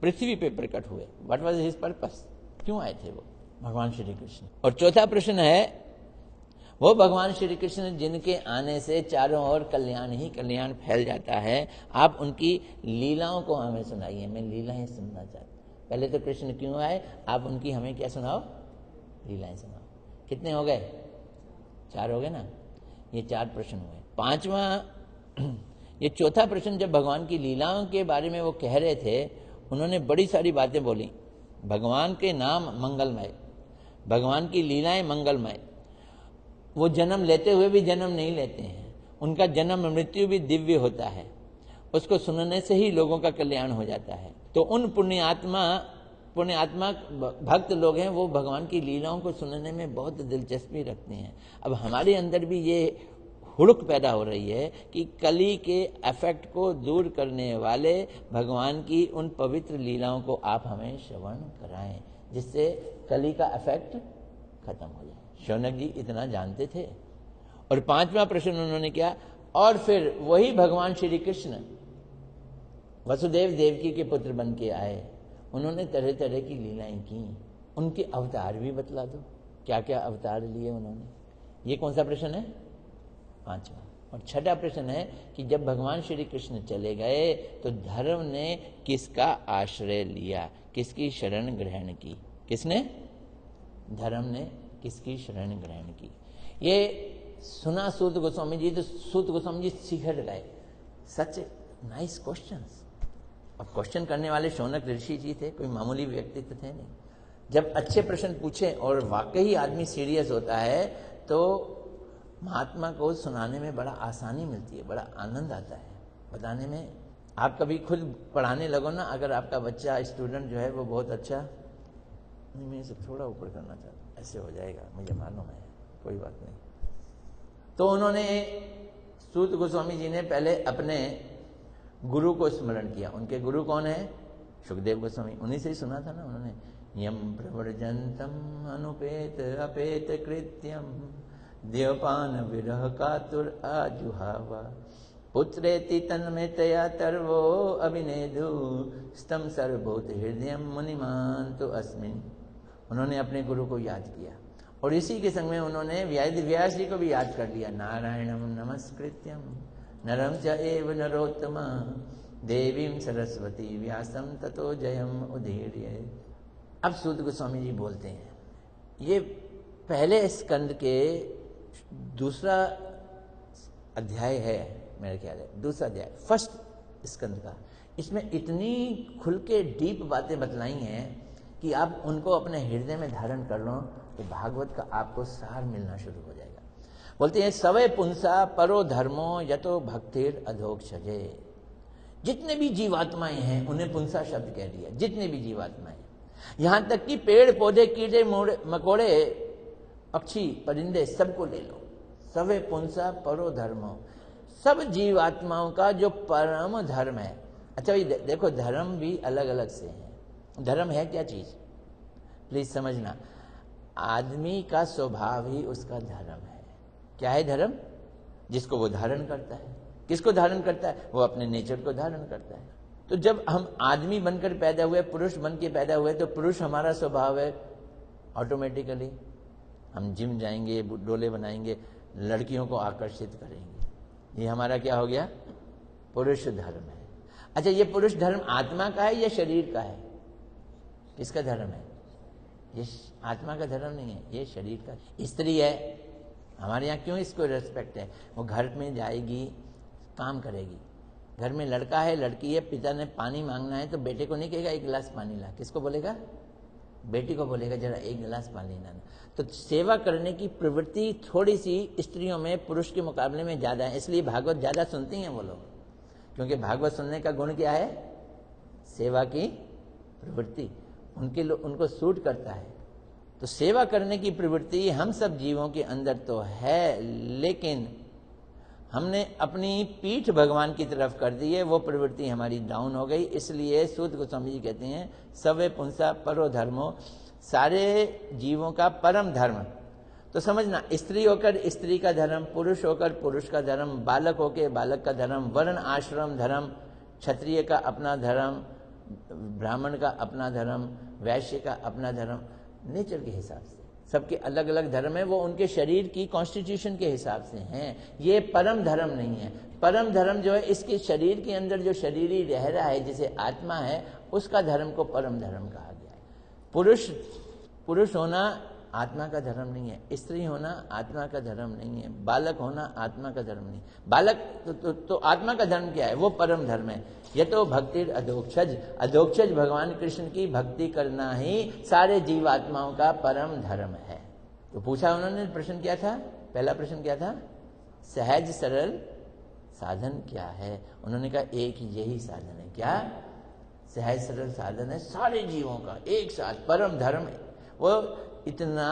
पृथ्वी पे प्रकट हुए? What was his purpose? क्यों आए थे वो भगवान श्री कृष्ण? और चौथा प्रश्न है, वो भगवान श्री कृष्ण जिनके आने से चारों ओर कल्याण ही कल्याण फैल जाता है, आप उनकी लीलाओं को हमें सुनाइए। मैं लीलाएं सुनना चाहता हूं। पहले तो कृष्ण क्यों आए, आप उनकी हमें क्या सुनाओ? लीलाएं सुनाओ। कितने हो गए? 4 हो गए ना। ये 4 प्रश्न हुए। 5वां, ये चौथा प्रश्न जब भगवान की लीलाओं के बारे में वो कह रहे थे, उन्होंने बड़ी सारी बातें बोली। भगवान के नाम मंगलमय, भगवान की लीलाएं मंगलमय। वो जन्म लेते हुए भी जन्म नहीं लेते हैं, उनका जन्म मृत्यु भी दिव्य होता है, उसको सुनने से ही लोगों का कल्याण हो जाता है। तो उन पुण्यात्मा भक्त लोग हैं, वो भगवान की लीलाओं को सुनने में बहुत दिलचस्पी रखते हैं। अब हमारे अंदर भी ये हुड़क पैदा हो रही है कि कली के इफेक्ट को दूर करने वाले भगवान की उन पवित्र लीलाओं को आप हमें श्रवण कराएं, जिससे कली का इफेक्ट खत्म हो जाए। शौनक जी इतना जानते थे। और 5वां प्रश्न उन्होंने किया, और फिर वही भगवान श्री कृष्ण वसुदेव देवकी के पुत्र बन के आए, उन्होंने तरह तरह की लीलाएं की, उनके अवतार भी बतला दो, क्या क्या अवतार लिए उन्होंने। ये कौन सा प्रश्न है? 5वां। और 6वां प्रश्न है कि जब भगवान श्री कृष्ण चले गए तो धर्म ने किसका आश्रय लिया, किसकी शरण ग्रहण की? किसने? धर्म ने किसकी शरण ग्रहण की? ये सुना सूत गोस्वामी जी तो सूत गोस्वामी जी सिखर गए। Such nice questions. और क्वेश्चन करने वाले शौनक ऋषि जी थे, कोई मामूली व्यक्तित्व थे नहीं। जब अच्छे प्रश्न पूछे और वाकई आदमी सीरियस होता है तो महात्मा को सुनाने में बड़ा आसानी मिलती है, बड़ा आनंद आता है बताने में। आप कभी खुद पढ़ाने लगो ना, अगर आपका बच्चा स्टूडेंट जो है वो बहुत अच्छा, नहीं मैं इसे थोड़ा ऊपर करना चाहता हूँ, ऐसे हो जाएगा, मुझे मालूम है, कोई बात नहीं। तो उन्होंने सूत गोस्वामी जी ने पहले अपने गुरु को स्मरण किया। उनके गुरु कौन है? सुखदेव गोस्वामी। उन्हीं से ही सुना था ना उन्होंने, यम प्रवर्जंतम अनुपेत अपेत कृत्यम देवपान विरह कातुर आजुहावा पुत्रेति तन्मयतया तर्वो अभिनेदु स्तम सर्वभूत हृदय मुनिमान तो अस्मिन। उन्होंने अपने गुरु को याद किया और इसी के संग में उन्होंने व्यास जी को भी याद कर लिया। नारायणम नमस्कृत्यम नरम च एव नरोत्तमा देवीं सरस्वती व्यासम ततो जयम उदीर्य। अब सूत गोस्वामी जी बोलते हैं, ये पहले स्कंद के दूसरा अध्याय है, मेरे ख्याल है दूसरा अध्याय, फर्स्ट स्कंद का। इसमें इतनी खुल के डीप बातें बतलाई हैं कि आप उनको अपने हृदय में धारण कर लो तो भागवत का आपको सार मिलना शुरू हो जाएगा। बोलते हैं सवय पुंसा परो धर्मो यतो भक्तिर अधोक्षजे। जितने भी जीवात्माएं हैं उन्हें पुंसा शब्द कह दिया, जितने भी जीवात्माएं, यहां तक कि पेड़ पौधे कीड़े मकोड़े पक्षी परिंदे सबको ले लो। सवे पुंसा परो धर्मो, सब जीवात्माओं का जो परम धर्म है। अच्छा भाई देखो, धर्म भी अलग अलग से है। धर्म है क्या चीज, प्लीज समझना। आदमी का स्वभाव ही उसका धर्म है। क्या है धर्म? जिसको वो धारण करता है। किसको धारण करता है? वो अपने नेचर को धारण करता है। तो जब हम आदमी बनकर पैदा हुए, पुरुष बन के पैदा हुए, तो पुरुष हमारा स्वभाव है ऑटोमेटिकली हम जिम जाएंगे, डोले बनाएंगे, लड़कियों को आकर्षित करेंगे। ये हमारा क्या हो गया? पुरुष धर्म है। अच्छा, ये पुरुष धर्म आत्मा का है या शरीर का है? किसका धर्म है? ये आत्मा का धर्म नहीं है, ये शरीर का। स्त्री है, हमारे यहाँ क्यों इसको रेस्पेक्ट है? वो घर में जाएगी, काम करेगी। घर में लड़का है, लड़की है, पिता ने पानी मांगना है तो बेटे को नहीं कहेगा एक गिलास पानी ला, किसको बोलेगा? बेटी को बोलेगा जरा एक गिलास पानी लाना। तो सेवा करने की प्रवृत्ति थोड़ी सी स्त्रियों में पुरुष के मुकाबले में ज्यादा है, इसलिए भागवत ज्यादा सुनती हैं वो लोग, क्योंकि भागवत सुनने का गुण क्या है? सेवा की प्रवृत्ति उनको सूट करता है। तो सेवा करने की प्रवृत्ति हम सब जीवों के अंदर तो है, लेकिन हमने अपनी पीठ भगवान की तरफ कर दी है, वो प्रवृत्ति हमारी डाउन हो गई। इसलिए सूत गोस्वामी जी कहते हैं सवे पुंसा परो धर्मो, सारे जीवों का परम धर्म। तो समझना, स्त्री होकर स्त्री का धर्म, पुरुष होकर पुरुष का धर्म, बालक होकर बालक का धर्म, वर्ण आश्रम धर्म, क्षत्रिय का अपना धर्म, ब्राह्मण का अपना धर्म, वैश्य का अपना धर्म, नेचर के हिसाब से सबके अलग अलग धर्म है। वो उनके शरीर की कॉन्स्टिट्यूशन के हिसाब से हैं। ये परम धर्म नहीं है। परम धर्म जो है इसके शरीर के अंदर जो शरीरी रह रहा है, जिसे आत्मा है, उसका धर्म को परम धर्म कहा गया है। पुरुष होना आत्मा का धर्म नहीं है, स्त्री होना आत्मा का धर्म नहीं है, बालक होना आत्मा का धर्म नहीं। बालक तो आत्मा का धर्म क्या है? वो परम धर्म है। ये तो भक्ति अधोक्षज, अधोक्षज भगवान कृष्ण की भक्ति करना ही सारे जीवात्माओं का परम धर्म है। तो पूछा उन्होंने, प्रश्न क्या था? पहला प्रश्न क्या था? सहज सरल साधन क्या है? उन्होंने कहा एक यही साधन है। क्या? सहज सरल साधन है सारे जीवों का एक साथ परम धर्म है। वो इतना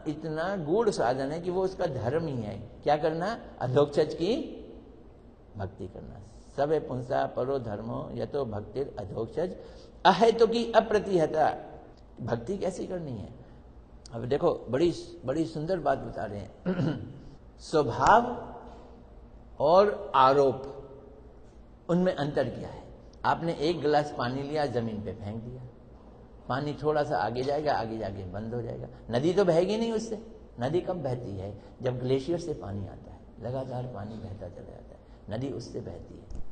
इतना गूढ़ साधन है कि वो उसका धर्म ही है। क्या करना? अधोक्षज की भक्ति करना। सबे पुंसा परो धर्मो यतो भक्तिर अधोक्षज अहेतु की अप्रतिहता। भक्ति कैसी करनी है? अब देखो, बड़ी बड़ी सुंदर बात बता रहे हैं। स्वभाव और आरोप, उनमें अंतर क्या है? आपने एक गिलास पानी लिया, जमीन पे फेंक दिया, पानी थोड़ा सा आगे जाएगा, आगे जाके बंद हो जाएगा। नदी तो बहेगी नहीं उससे। नदी कब बहती है? जब ग्लेशियर से पानी आता है, लगातार पानी बहता चला जाता है, नदी उससे बहती है।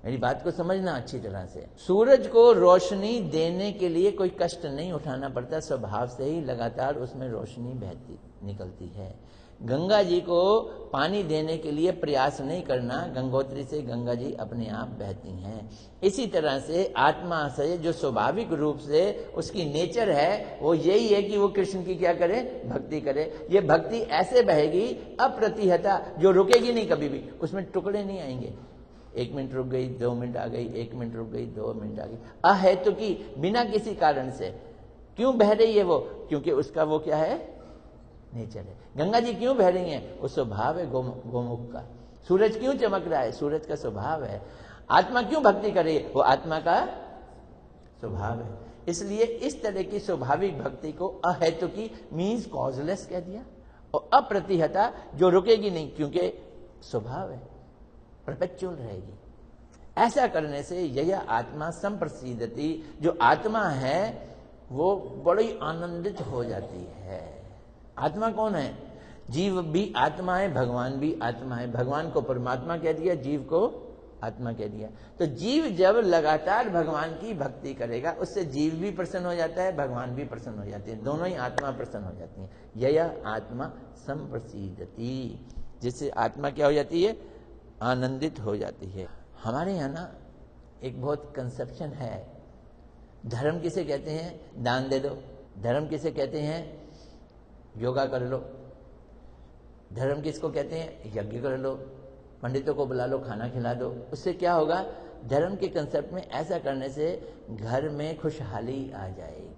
मेरी बात को समझना अच्छी तरह से। सूरज को रोशनी देने के लिए कोई कष्ट नहीं उठाना पड़ता, स्वभाव से ही लगातार उसमें रोशनी बहती निकलती है। गंगा जी को पानी देने के लिए प्रयास नहीं करना, गंगोत्री से गंगा जी अपने आप बहती हैं। इसी तरह से आत्मा से जो स्वाभाविक रूप से उसकी नेचर है वो यही है कि वो कृष्ण की क्या करे? भक्ति करे। ये भक्ति ऐसे बहेगी अप्रतिहता, जो रुकेगी नहीं कभी भी, उसमें टुकड़े नहीं आएंगे। 1 मिनट रुक गई, 2 मिनट आ गई, 1 मिनट रुक गई, 2 मिनट आ गई, अहेतु की, बिना किसी कारण से। क्यों बह रही है वो? क्योंकि उसका वो क्या है? नेचर है। गंगा जी क्यों बह रही हैं? वो स्वभाव है गोमुख का। सूरज क्यों चमक रहा है? सूरज का स्वभाव है। आत्मा क्यों भक्ति कर रही है? वो आत्मा का स्वभाव है। इसलिए इस तरह की स्वाभाविक भक्ति को अहेतु की मीन्स कॉजलेस कह दिया, और अप्रतिहता, जो रुकेगी नहीं, क्योंकि स्वभाव है, परपेचुअल रहेगी। ऐसा करने से यह आत्मा संप्रसिद्धति, जो आत्मा है वो बड़ी आनंदित हो जाती है। आत्मा कौन है? जीव भी आत्मा है, भगवान भी आत्मा है। भगवान को परमात्मा कह दिया, जीव को आत्मा कह दिया। तो जीव जब लगातार भगवान की भक्ति करेगा, उससे जीव भी प्रसन्न हो जाता है, भगवान भी प्रसन्न हो जाते हैं, दोनों ही आत्मा प्रसन्न हो जाती है। यह आत्मा संप्रसिद्धति, जिससे आत्मा क्या हो जाती है? आनंदित हो जाती है। हमारे यहाँ ना एक बहुत कंसेप्शन है, धर्म किसे कहते हैं? दान दे दो। धर्म किसे कहते हैं? योगा कर लो। धर्म किसको कहते हैं? यज्ञ कर लो, पंडितों को बुला लो, खाना खिला दो। उससे क्या होगा? धर्म के कंसेप्ट में ऐसा करने से घर में खुशहाली आ जाएगी।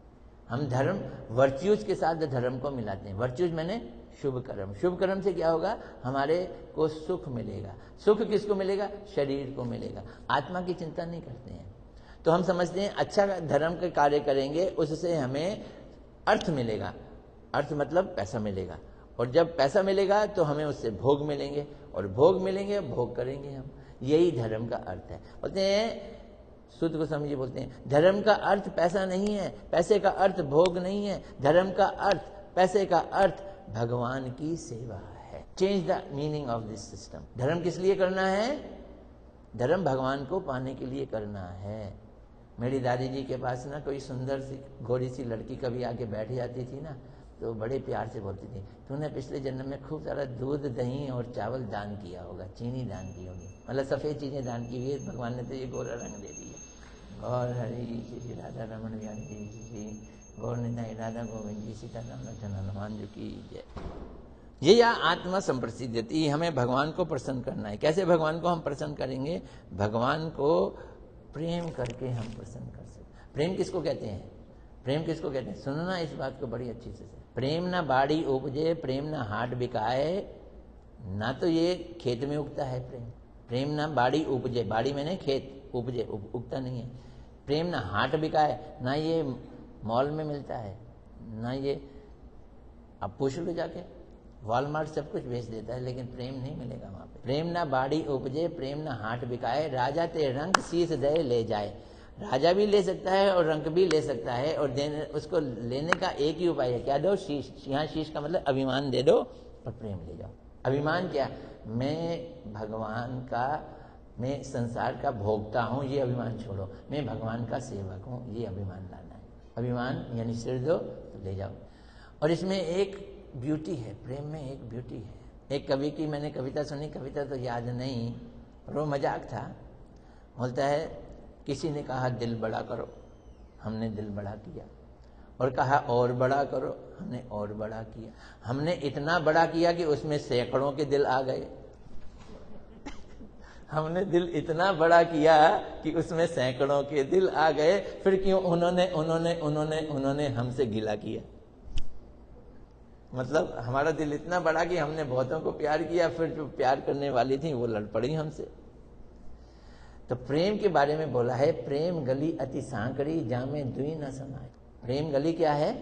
हम धर्म वर्च्यूज के साथ धर्म को मिलाते हैं। वर्च्यूज मैंने शुभ कर्म। शुभ कर्म से क्या होगा? हमारे को सुख मिलेगा। सुख किसको मिलेगा? शरीर को मिलेगा। आत्मा की चिंता नहीं करते हैं। तो हम समझते हैं अच्छा धर्म के कार्य करेंगे, उससे हमें अर्थ मिलेगा। अर्थ मतलब पैसा मिलेगा, और जब पैसा मिलेगा तो हमें उससे भोग मिलेंगे, और भोग मिलेंगे, भोग करेंगे हम। यही धर्म का अर्थ है। बोलते हैं, शुद्ध को समझिए, बोलते हैं धर्म का अर्थ पैसा नहीं है, पैसे का अर्थ भोग नहीं है। धर्म का अर्थ, पैसे का अर्थ भगवान की सेवा है। Change the meaning of this system. धर्म किस लिए करना है? धर्म भगवान को पाने के लिए करना है। मेरी दादी जी के पास ना कोई सुंदर सी गोरी सी लड़की कभी आके बैठ जाती थी ना, तो बड़े प्यार से बोलती थी, तूने पिछले जन्म में खूब सारा दूध, दही और चावल दान किया होगा, चीनी दान की होगी, मतलब सफ़ेद चीज़ें दान की हुई है, भगवान ने तो ये गोरा रंग दे दिया। गौर हरि श्री राधा रमन बिहारी जी, गौर निताई राधा गोविंद जी, सीताराम लक्ष्मण हनुमान जी की जय। ये या आत्मा संप्रसिद्धति, हमें भगवान को प्रसन्न करना है। कैसे भगवान को हम प्रसन्न करेंगे? भगवान को प्रेम करके हम प्रसन्न कर सकते। प्रेम किसको कहते हैं? प्रेम किसको कहते हैं? सुनना इस बात को बड़ी अच्छी से। प्रेम ना बाड़ी उपजे, प्रेम ना हाट बिकाए, ना तो ये खेत में उगता है प्रेम। प्रेम ना बाड़ी उपजे, बाड़ी मैंने खेत, उपजे उगता नहीं है। प्रेम ना हाट बिकाए, ना ये मॉल में मिलता है, ना ये आप पूछ लो जाके, वॉलमार्ट सब कुछ बेच देता है, लेकिन प्रेम नहीं मिलेगा वहां पे। प्रेम ना बाड़ी उपजे, प्रेम ना हाट बिकाए, राजा ते रंग शीश दे ले जाए। राजा भी ले सकता है और रंग भी ले सकता है, और देने उसको लेने का एक ही उपाय है, क्या दो? शीश। यहाँ शीश का मतलब अभिमान दे दो और प्रेम ले जाओ। अभिमान क्या? मैं भगवान का, मैं संसार का भोगता हूँ, ये अभिमान छोड़ो। मैं भगवान का सेवक हूँ, ये अभिमान लाना है। अभिमान यानी सिर दो तो ले जाओ। और इसमें एक ब्यूटी है, प्रेम में एक ब्यूटी है। एक कवि की मैंने कविता सुनी, कविता तो याद नहीं, और वो मजाक था। बोलता है, किसी ने कहा दिल बड़ा करो, हमने दिल बड़ा किया, और कहा और बड़ा करो, हमने और बड़ा किया। हमने इतना बड़ा किया कि उसमें सैकड़ों के दिल आ गए। हमने दिल इतना बड़ा किया कि उसमें सैकड़ों के दिल आ गए, फिर क्यों उन्होंने हमसे गिला किया। मतलब हमारा दिल इतना बड़ा कि हमने बहुतों को प्यार किया, फिर जो प्यार करने वाली थी वो लड़ पड़ी हमसे। तो प्रेम के बारे में बोला है, प्रेम गली अति सांकड़ी जामे दुई न समाए। प्रेम गली क्या है?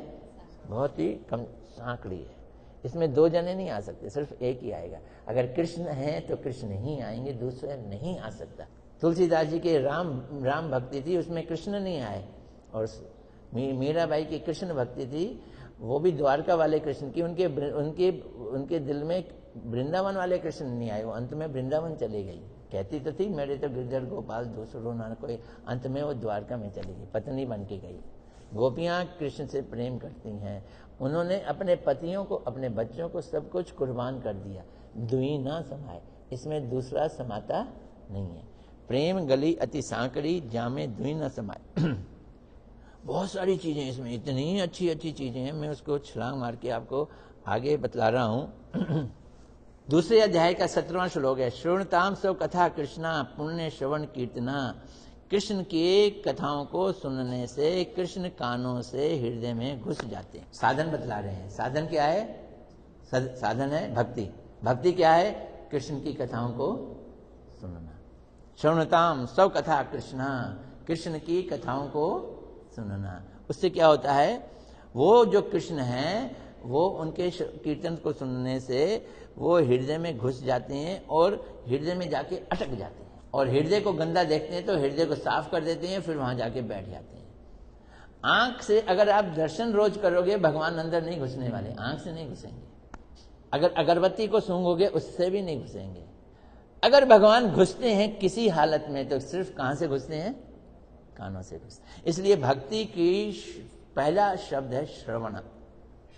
बहुत ही कम सांकड़ी है, इसमें दो जने नहीं आ सकते, सिर्फ एक ही आएगा। अगर कृष्ण है तो कृष्ण ही आएंगे, दूसरा नहीं आ सकता। तुलसीदास जी के राम भक्ति थी, उसमें कृष्ण नहीं आए। और मीराबाई की कृष्ण भक्ति थी, वो भी द्वारका वाले कृष्ण की। उनके दिल में वृंदावन वाले कृष्ण नहीं आए, वो अंत में वृंदावन चली गई। कहती तो थी मेरे तो गिरधर गोपाल दूसरों ना कोई, अंत में वो द्वारका में चली गई, पत्नी बन के गई। गोपियां कृष्ण से प्रेम करती हैं, उन्होंने अपने पतियों को, अपने बच्चों को, सब कुछ कुर्बान कर दिया। दुई ना समाए, इसमें दूसरा समाता नहीं है। प्रेम गली अति सांकड़ी जामे दुई ना समाए। बहुत सारी चीजें इसमें, इतनी अच्छी अच्छी चीजें हैं, मैं उसको छलांग मार के आपको आगे बतला रहा हूं। दूसरे अध्याय का 17वां श्लोक है, श्रवणताम सौ कथा कृष्णा पुण्य श्रवण कीर्तना। कृष्ण की कथाओं को सुनने से कृष्ण कानों से हृदय में घुस जाते हैं। साधन बतला रहे हैं। साधन क्या है? साधन है भक्ति। भक्ति क्या है? कृष्ण की कथाओं को सुनना। श्रवणताम सौ कथा कृष्णा, कृष्ण की कथाओं को सुनना। उससे क्या होता है? वो जो कृष्ण हैं वो उनके कीर्तन को सुनने से वो हृदय में घुस जाते हैं और हृदय में जाके अटक जाते हैं। और हृदय को गंदा देखते हैं तो हृदय को साफ कर देते हैं, फिर वहां जाके बैठ जाते हैं। आंख से अगर आप दर्शन रोज करोगे, भगवान अंदर नहीं घुसने वाले, आंख से नहीं घुसेंगे। अगर अगरबत्ती को सूंघोगे उससे भी नहीं घुसेंगे। अगर भगवान घुसते हैं किसी हालत में तो सिर्फ कहां से घुसते हैं? कानों से घुसते। इसलिए भक्ति की पहला शब्द है श्रवण।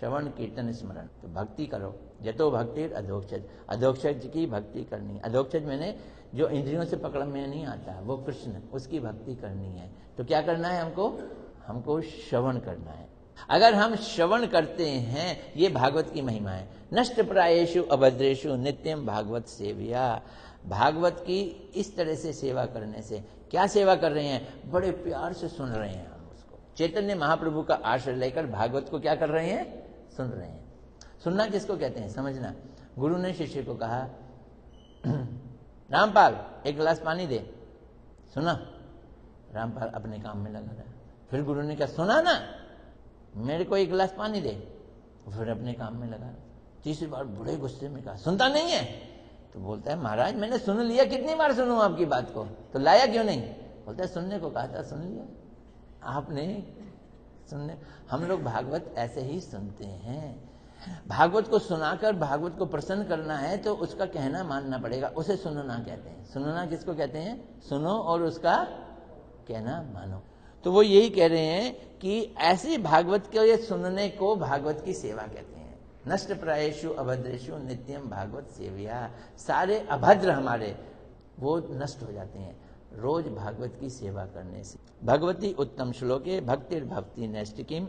श्रवण कीर्तन स्मरण। तो भक्ति करो। जतो भक्ति अधोक्षज, अधोक्षज की भक्ति करनी। अधोक्षज मैंने जो इंद्रियों से पकड़ में नहीं आता, वो कृष्ण, उसकी भक्ति करनी है। तो क्या करना है हमको श्रवण करना है। अगर हम श्रवण करते हैं, ये भागवत की महिमा है। नष्ट प्रायेषु अभद्रेषु नित्यम भागवत सेव्या। भागवत की इस तरह से सेवा करने से, क्या सेवा कर रहे हैं? बड़े प्यार से सुन रहे हैं हम उसको। चैतन्य महाप्रभु का आश्रय लेकर भागवत को क्या कर रहे हैं? सुन रहे हैं। सुनना किसको कहते हैं? समझना। गुरु ने शिष्य को कहा, रामपाल एक गिलास पानी दे। सुना? रामपाल अपने काम में लगा रहा। फिर गुरु ने कहा, सुना ना, मेरे को एक गिलास पानी दे। फिर अपने काम में लगा। तीसरी बार बड़े गुस्से में कहा, सुनता नहीं है? तो बोलता है, महाराज मैंने सुन लिया, कितनी बार सुनूं आपकी बात को, तो लाया क्यों नहीं? बोलता है, सुनने को कहा था, सुन लिया आपने। सुनने, हम लोग भागवत ऐसे ही सुनते हैं। भागवत को सुनाकर भागवत को प्रसन्न करना है तो उसका कहना मानना पड़ेगा, उसे सुनना कहते हैं। सुनना किसको कहते हैं? सुनो और उसका कहना मानो। तो वो यही कह रहे हैं कि ऐसे भागवत के सुनने को भागवत की सेवा कहते हैं। नष्ट प्रायेषु अभद्रेषु नित्यम भागवत सेव्या। सारे अभद्र हमारे वो नष्ट हो जाते हैं रोज भागवत की सेवा करने से। भगवती उत्तम श्लोके भक्तिर्भक्ति नैष्टिकीम।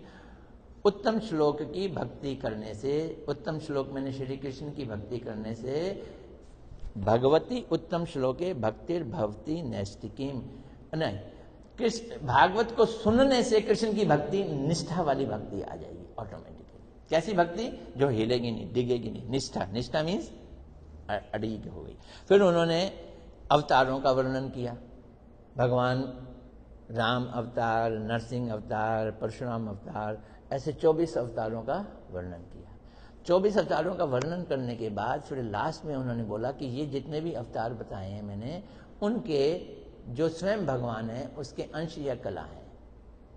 उत्तम श्लोक की भक्ति करने से, उत्तम श्लोक मैंने श्री कृष्ण की भक्ति करने से, भगवती उत्तम श्लोके भक्तिर्भक्ति नैष्टिकीम। नहीं, कृष्ण भागवत को सुनने से कृष्ण की भक्ति निष्ठा वाली भक्ति आ जाएगी ऑटोमेटिकली। कैसी भक्ति? जो हिलेगी नहीं, डिगेगी नहीं। निष्ठा, निष्ठा मीन्स अड़ीग हो गई। फिर उन्होंने अवतारों का वर्णन किया। भगवान राम अवतार, नरसिंह अवतार, परशुराम अवतार, ऐसे 24 अवतारों का वर्णन किया। 24 अवतारों का वर्णन करने के बाद फिर लास्ट में उन्होंने बोला कि ये जितने भी अवतार बताए हैं मैंने, उनके जो स्वयं भगवान है उसके अंश या कला है,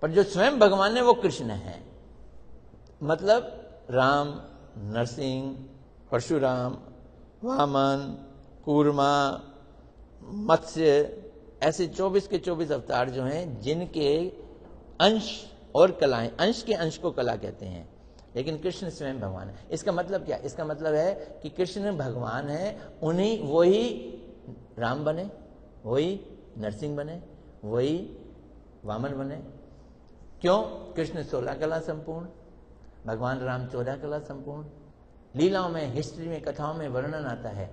पर जो स्वयं भगवान है वो कृष्ण है। मतलब राम, नरसिंह, परशुराम, वामन, कूर्मा, मत्स्य, ऐसे 24 के 24 अवतार जो हैं, जिनके अंश और कलाएं, अंश के अंश को कला कहते हैं, लेकिन कृष्ण स्वयं भगवान है। इसका मतलब क्या? इसका मतलब है कि कृष्ण भगवान है, उन्हीं वही राम बने, वही नरसिंह बने, वही वामन बने। क्यों? कृष्ण 16 कला संपूर्ण, भगवान राम 14 कला संपूर्ण। लीलाओं में, हिस्ट्री में, कथाओं में वर्णन आता है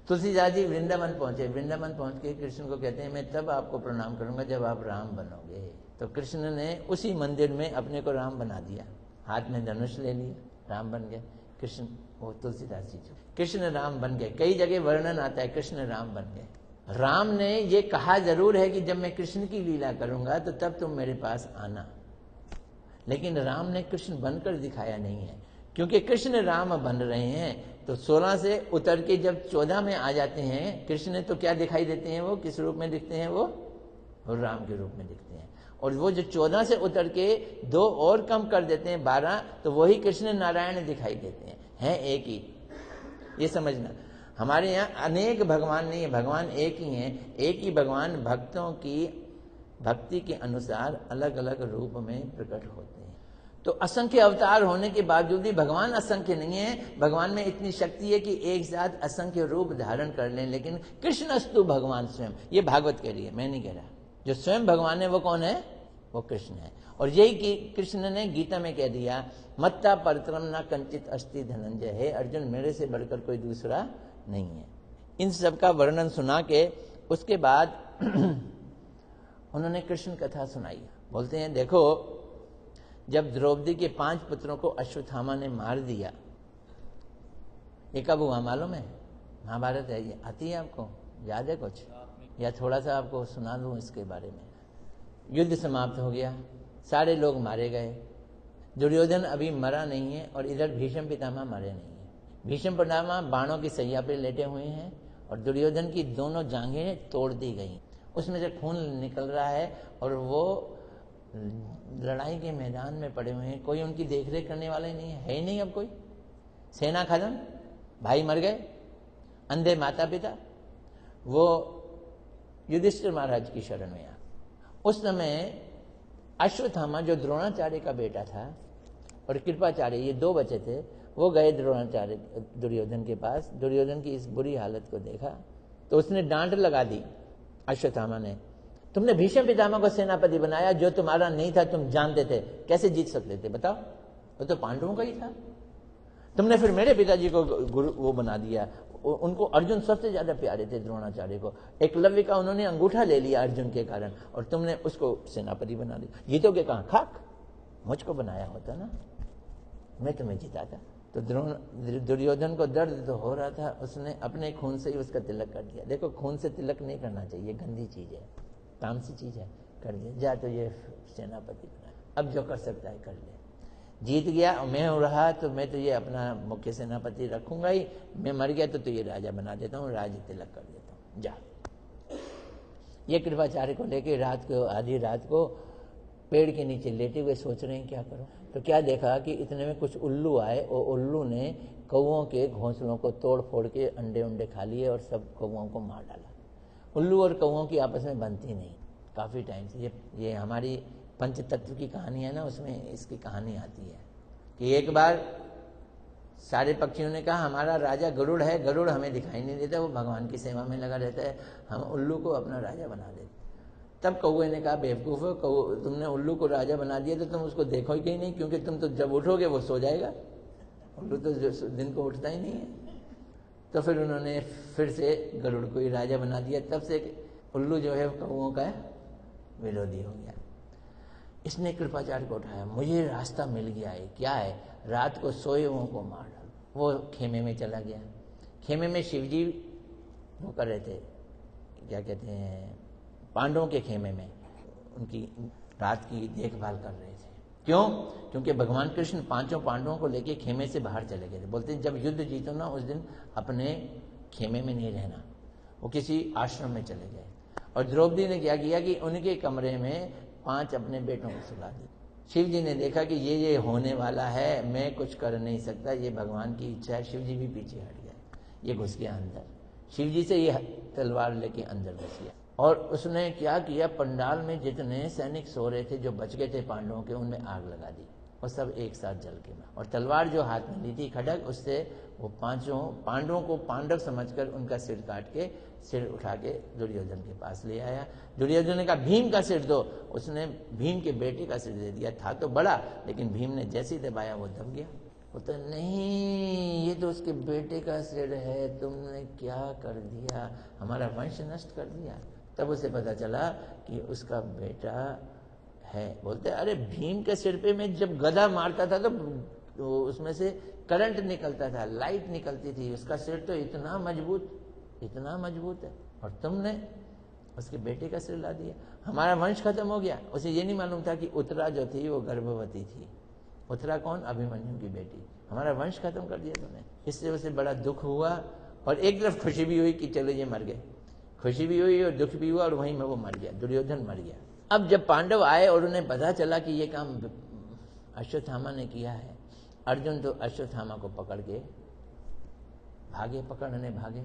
तुलसीदास जी वृंदावन पहुंचे, वृंदावन पहुंच के कृष्ण को कहते हैं मैं तब आपको प्रणाम करूंगा जब आप राम बनोगे। तो कृष्ण ने उसी मंदिर में अपने को राम बना दिया, हाथ में धनुष ले लिया, राम बन गए कृष्ण। वो तुलसीदास जी जो कृष्ण राम बन गए, कई जगह वर्णन आता है कृष्ण राम बन गए। राम ने ये कहा जरूर है कि जब मैं कृष्ण की लीला करूंगा तो तब तुम मेरे पास आना, लेकिन राम ने कृष्ण बनकर दिखाया नहीं है, क्योंकि कृष्ण राम बन रहे हैं। तो 16 से उतर के जब 14 में आ जाते हैं कृष्ण, तो क्या दिखाई देते हैं? वो किस रूप में दिखते हैं? वो राम के रूप में दिखते हैं। और वो जो 14 से उतर के 2 और कम कर देते हैं 12, तो वही कृष्ण नारायण दिखाई देते हैं एक ही। ये समझना, हमारे यहाँ अनेक भगवान नहीं है, भगवान एक ही है। एक ही भगवान भक्तों की भक्ति के अनुसार अलग अलग रूप में प्रकट होते हैं। तो असंख्य अवतार होने के बावजूद भी भगवान असंख्य नहीं है। भगवान में इतनी शक्ति है कि एक साथ असंख्य रूप धारण कर लें, लेकिन कृष्णस्तु भगवान स्वयं। ये भागवत कह रही है, मैं नहीं कह रहा। जो स्वयं भगवान है वो कौन है? वो कृष्ण है। और यही कि कृष्ण ने गीता में कह दिया, मत्ता परतरम न कंचित अस्ति धनंजय। है अर्जुन, मेरे से बढ़कर कोई दूसरा नहीं है। इन सब का वर्णन सुना के उसके बाद उन्होंने कृष्ण कथा सुनाई। बोलते हैं देखो, जब द्रौपदी के 5 पुत्रों को अश्वत्थामा ने मार दिया, ये कब हुआ मालूम है? महाभारत है, ये आती है आपको, याद है कुछ? या थोड़ा सा आपको सुना दूं इसके बारे में। युद्ध समाप्त हो गया, सारे लोग मारे गए, दुर्योधन अभी मरा नहीं है और इधर भीष्म पितामह मरे नहीं है। भीष्म पितामह बाणों की सैया पे लेटे हुए हैं और दुर्योधन की दोनों जांघें तोड़ दी गई, उसमें से खून निकल रहा है और वो लड़ाई के मैदान में पड़े हुए हैं। कोई उनकी देखरेख करने वाला ही नहीं है, ही नहीं अब कोई। सेना खत्म, भाई मर गए, अंधे माता पिता। वो युधिष्ठिर महाराज की शरण में आ। उस समय अश्वत्थामा जो द्रोणाचार्य का बेटा था और कृपाचार्य, ये 2 बच्चे थे, वो गए द्रोणाचार्य दुर्योधन के पास। दुर्योधन की इस बुरी हालत को देखा तो उसने डांट लगा दी अश्वत्थामा ने, तुमने भीष्म पितामह को सेनापति बनाया, जो तुम्हारा नहीं था, तुम जानते थे, कैसे जीत सकते थे बताओ? वो तो पांडवों का ही था। तुमने फिर मेरे पिताजी को गुरु वो बना दिया। उनको अर्जुन सबसे ज्यादा प्यारे थे द्रोणाचार्य को। एकलव्य का उन्होंने अंगूठा ले लिया अर्जुन के कारण, और तुमने उसको सेनापति बना दिया। जीतोगे कहां? खाक, मुझको बनाया होता ना, मैं तुम्हें जिताता। तो दुर्योधन को दर्द तो हो रहा था, उसने अपने खून से ही उसका तिलक कर दिया। देखो, खून से तिलक नहीं करना चाहिए, गंदी चीज है, तामसी चीज है। कर दिया, जा तो ये सेनापति बना, अब जो कर सकता है कर ले। जीत गया, मैं रहा तो मैं तो ये अपना मुख्य सेनापति रखूंगा ही, मैं मर गया तो ये राजा बना देता हूँ, राज तिलक कर देता हूँ, जा। ये कृपाचार्य को लेके रात को, आधी रात को पेड़ के नीचे लेटे हुए सोच रहे हैं क्या करूं। तो क्या देखा कि इतने में कुछ उल्लू आए, और उल्लू ने कौओं के घोंसलों को तोड़ फोड़ के अंडे खा लिए और सब कौओं को मार डाला। उल्लू और कौओं की आपस में बनती नहीं काफी टाइम से। ये हमारी पंचतत्व की कहानी है ना, उसमें इसकी कहानी आती है कि एक बार सारे पक्षियों ने कहा हमारा राजा गरुड़ है, गरुड़ हमें दिखाई नहीं देता, वो भगवान की सेवा में लगा रहता है, हम उल्लू को अपना राजा बना देते। तब कौवे ने कहा बेवकूफ हो, तुमने उल्लू को राजा बना दिया तो तुम उसको देखोगे ही नहीं, क्योंकि तुम तो जब उठोगे वो सो जाएगा, उल्लू तो दिन को उठता ही नहीं है। तो फिर उन्होंने फिर से गरुड़ को ही राजा बना दिया। तब से उल्लू जो है कौओं का विरोधी हो गया। इसने कृपाचार्य को उठाया, मुझे रास्ता मिल गया है, क्या है? रात को सोए हुओं को मार डालो। वो खेमे में चला गया। खेमे में शिवजी वो कर रहे थे, क्या कहते हैं, पांडवों के खेमे में उनकी रात की देखभाल कर रहे थे। क्यों? क्योंकि भगवान कृष्ण 5 पांडवों को लेके खेमे से बाहर चले गए थे। बोलते हैं जब युद्ध जीतो ना, उस दिन अपने खेमे में नहीं रहना, वो किसी आश्रम में चले गए। और द्रौपदी ने क्या किया कि उनके कमरे में 5 अपने बेटों को सुला दी। शिव जी ने देखा कि ये होने वाला है, मैं कुछ कर नहीं सकता, ये भगवान की इच्छा है। शिव जी भी पीछे हट गए, ये घुस गया अंदर। शिव जी से ये तलवार लेके अंदर घुस गया और उसने क्या किया, पंडाल में जितने सैनिक सो रहे थे, जो बच गए थे पांडवों के, उनमें आग लगा दी और सब एक साथ जल के मारे। और तलवार जो हाथ में ली थी खड्ग, उससे वो 5 पांडवों को पांडव समझकर उनका सिर काट के, सिर उठा के दुर्योधन के पास ले आया। दुर्योधन ने कहा भीम का सिर दो, उसने भीम के बेटे का सिर दे दिया। था तो बड़ा, लेकिन भीम ने जैसे ही दबाया वो दब गया। बोलता नहीं, ये तो उसके बेटे का सिर है, तुमने क्या कर दिया, हमारा वंश नष्ट कर दिया। तब उसे पता चला कि उसका बेटा है। बोलते अरे भीम के सिर पे मैं जब गदा मारता था तो उसमें से करंट निकलता था, लाइट निकलती थी, उसका सिर तो इतना मजबूत है, और तुमने उसके बेटे का सिर ला दिया, हमारा वंश खत्म हो गया। उसे ये नहीं मालूम था कि उत्तरा जो थी वो गर्भवती थी। उत्तरा कौन? अभिमन्यु की बेटी। हमारा वंश खत्म कर दिया तुमने। इससे उसे बड़ा दुख हुआ, और एक तरफ खुशी भी हुई कि चलो ये मर गए, खुशी भी हुई और दुख भी हुआ, और वहीं में वो मर गया, दुर्योधन मर गया। अब जब पांडव आए और उन्हें पता चला कि ये काम अश्वत्थामा ने किया है, अर्जुन तो अश्वत्थामा को पकड़ के पकड़ने भागे।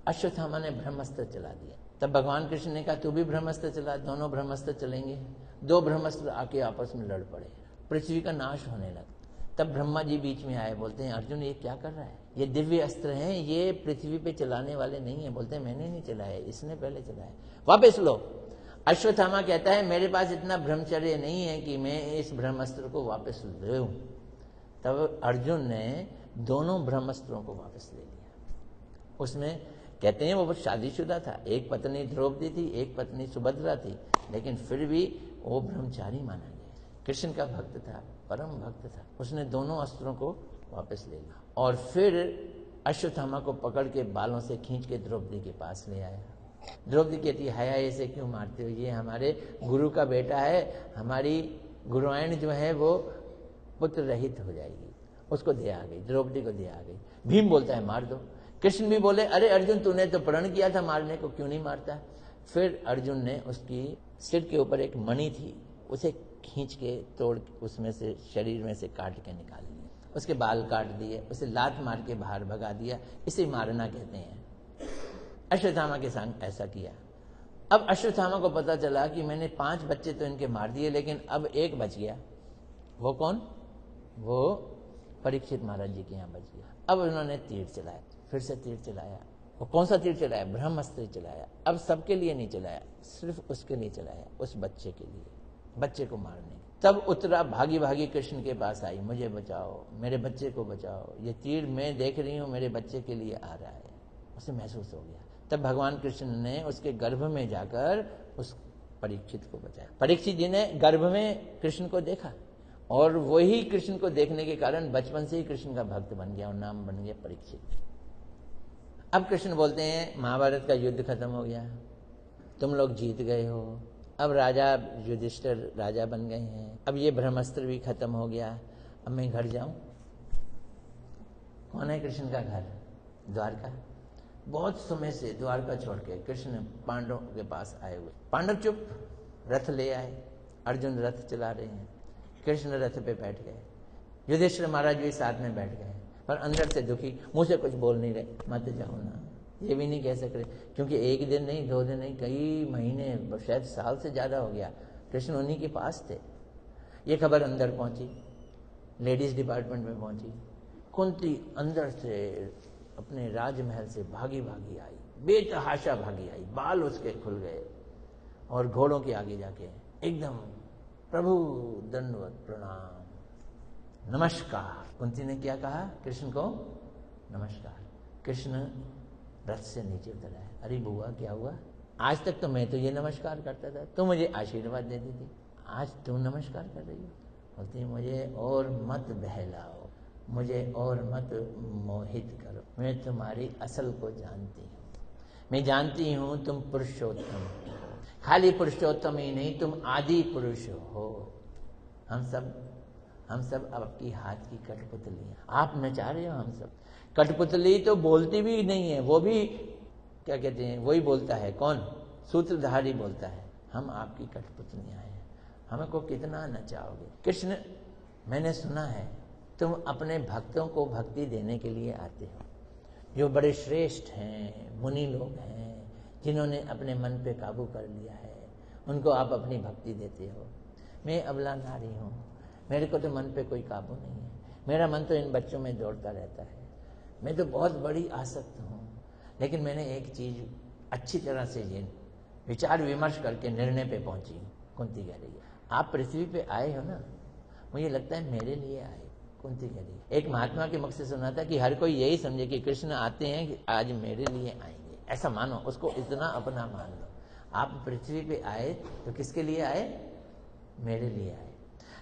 अश्वत्थामा ने ब्रह्मास्त्र चला दिया। तब भगवान कृष्ण ने कहा तू भी ब्रह्मास्त्र चला, दोनों ब्रह्मास्त्र चलेंगे। दो ब्रह्मास्त्र आके आपस में लड़ पड़े, पृथ्वी का नाश होने लगा। तब ब्रह्मा जी बीच में आए, बोलते हैं अर्जुन ये क्या कर रहा है, ये दिव्य अस्त्र हैं, ये पृथ्वी पे चलाने वाले नहीं है। बोलते हैं मैंने नहीं चलाया, इसने पहले चलाया, वापस लो। अश्वत्थामा कहता है मेरे पास इतना ब्रह्मचर्य नहीं है कि मैं इस ब्रह्मास्त्र को वापस ले लूं। तब अर्जुन ने दोनों ब्रह्मास्त्रों को वापस ले लिया। उसमें कहते हैं वो शादीशुदा था, एक पत्नी द्रौपदी थी, एक पत्नी सुभद्रा थी, लेकिन फिर भी वो ब्रह्मचारी माना गया। कृष्ण का भक्त था, परम भक्त था। उसने दोनों अस्त्रों को वापस ले लिया, और फिर अश्वत्थामा को पकड़ के बालों से खींच के द्रौपदी के पास ले आया। द्रौपदी कहती है हाय ऐसे क्यों मारते हो, ये हमारे गुरु का बेटा है, हमारी गुरुआयन जो है वो पुत्र रहित हो जाएगी। उसको दे आ गई, द्रौपदी को दे आ गई। भीम बोलता है मार दो। कृष्ण भी बोले अरे अर्जुन तूने तो प्रण किया था मारने को, क्यों नहीं मारता। फिर अर्जुन ने उसकी सिर के ऊपर एक मणि थी, उसे खींच के तोड़ उसमें से शरीर में से काट के निकाल लिया, उसके बाल काट दिए, उसे लात मार के बाहर भगा दिया। इसे मारना कहते हैं। अश्वत्थामा के संग ऐसा किया। अब अश्वत्थामा को पता चला कि मैंने 5 बच्चे तो इनके मार दिए, लेकिन अब एक बच गया। वो कौन? वो परीक्षित महाराज जी के यहाँ बच गया। अब उन्होंने तीर चलाया, फिर से तीर चलाया। वो कौन सा तीर चलाया? ब्रह्मास्त्र चलाया। अब सबके लिए नहीं चलाया, सिर्फ उसके लिए चलाया, उस बच्चे के लिए, बच्चे को मारने। तब उत्तरा भागी भागी कृष्ण के पास आई, मुझे बचाओ, मेरे बच्चे को बचाओ, ये तीर मैं देख रही हूं मेरे बच्चे के लिए आ रहा है। उसे महसूस हो गया। तब भगवान कृष्ण ने उसके गर्भ में जाकर उस परीक्षित को बचाया। परीक्षित जी ने गर्भ में कृष्ण को देखा, और वही कृष्ण को देखने के कारण बचपन से ही कृष्ण का भक्त बन गया और नाम बन गया परीक्षित। अब कृष्ण बोलते हैं महाभारत का युद्ध खत्म हो गया, तुम लोग जीत गए हो, अब राजा युधिष्ठिर राजा बन गए हैं, अब ये ब्रह्मास्त्र भी खत्म हो गया, अब मैं घर जाऊं। कौन है कृष्ण का घर? द्वारका। बहुत समय से द्वारका छोड़ के कृष्ण पांडवों के पास आए हुए। पांडव चुप, रथ ले आए, अर्जुन रथ चला रहे हैं, कृष्ण रथ पे बैठ गए, युधिष्ठिर महाराज भी साथ में बैठ गए, पर अंदर से दुखी, मुंह से कुछ बोल नहीं रहे, मत जाओ ना, ये भी नहीं कह सक रहे, क्योंकि एक दिन नहीं, 2 दिन नहीं, कई महीने, शायद साल से ज्यादा हो गया कृष्ण उन्हीं के पास थे। ये खबर अंदर पहुंची, लेडीज डिपार्टमेंट में पहुंची। कुंती अंदर से अपने राजमहल से भागी भागी आई, बेतहाशा भागी आई, बाल उसके खुल गए, और घोड़ों के आगे जाके एकदम प्रभु दंडवत प्रणाम, नमस्कार। कुंती ने क्या कहा? कृष्ण को नमस्कार। कृष्ण रथ से नीचे उतर आए। अरे बुआ क्या हुआ? आज तक तो मैं तो ये नमस्कार करता था, तू मुझे आशीर्वाद देती थी, आज तू नमस्कार कर रही हो। बोलती मुझे और मत बहलाओ, मुझे और मत मोहित करो, मैं तुम्हारी असल को जानती हूँ, मैं जानती हूँ तुम पुरुषोत्तम हो, खाली पुरुषोत्तम ही नहीं, तुम आदि पुरुष हो। हम सब आपकी हाथ की कठपुतली हैं, आप नचा रहे हो हम सब। कठपुतली तो बोलती भी नहीं है, वो भी क्या कहते हैं, वही बोलता है, कौन? सूत्रधारी बोलता है। हम आपकी कठपुतलियां हैं, हमको कितना नचाओगे। कृष्ण, मैंने सुना है तुम अपने भक्तों को भक्ति देने के लिए आते हो, जो बड़े श्रेष्ठ हैं, मुनि लोग हैं, जिन्होंने अपने मन पे काबू कर लिया है, उनको आप अपनी भक्ति देते हो। मैं अबला नारी हूँ, मेरे को तो मन पे कोई काबू नहीं है, मेरा मन तो इन बच्चों में दौड़ता रहता है, मैं तो बहुत बड़ी आसक्त हूँ। लेकिन मैंने एक चीज अच्छी तरह से ये विचार विमर्श करके निर्णय पे पहुंची हूँ। कुंती कह रही है आप पृथ्वी पे आए हो ना, मुझे लगता है मेरे लिए आए, कुंती कह रही है। एक महात्मा के मुख से सुना था कि हर कोई यही समझे कि कृष्ण आते हैं कि आज मेरे लिए आएंगे, ऐसा मानो, उसको इतना अपना मान लो। आप पृथ्वी पे आए तो किसके लिए आए? मेरे लिए आए।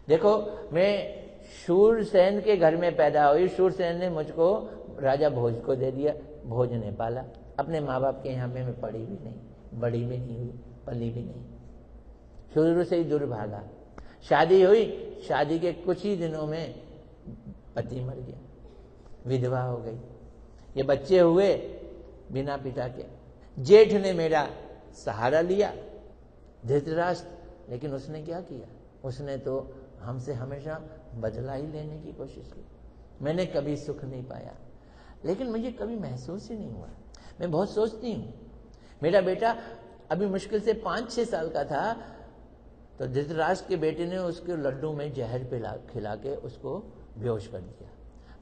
देखो, मैं शूरसेन के घर में पैदा हुई, शूरसेन ने मुझको राजा भोज को दे दिया, भोज ने पाला। अपने माँ बाप के यहाँ पे मैं पढ़ी भी नहीं, बड़ी भी नहीं हुई, पली भी नहीं, शुरू से ही दुर्भागा। शादी हुई, शादी के कुछ ही दिनों में पति मर गया, विधवा हो गई। ये बच्चे हुए बिना पिता के। जेठ ने मेरा सहारा लिया, धृतराष्ट्र, लेकिन उसने क्या किया? उसने तो हमसे हमेशा बदला ही लेने की कोशिश की। मैंने कभी सुख नहीं पाया, लेकिन मुझे कभी महसूस ही नहीं हुआ। मैं बहुत सोचती हूँ, मेरा बेटा अभी मुश्किल से 5-6 साल का था तो धृतराष्ट्र के बेटे ने उसके लड्डू में जहर खिला के उसको बेहोश कर दिया,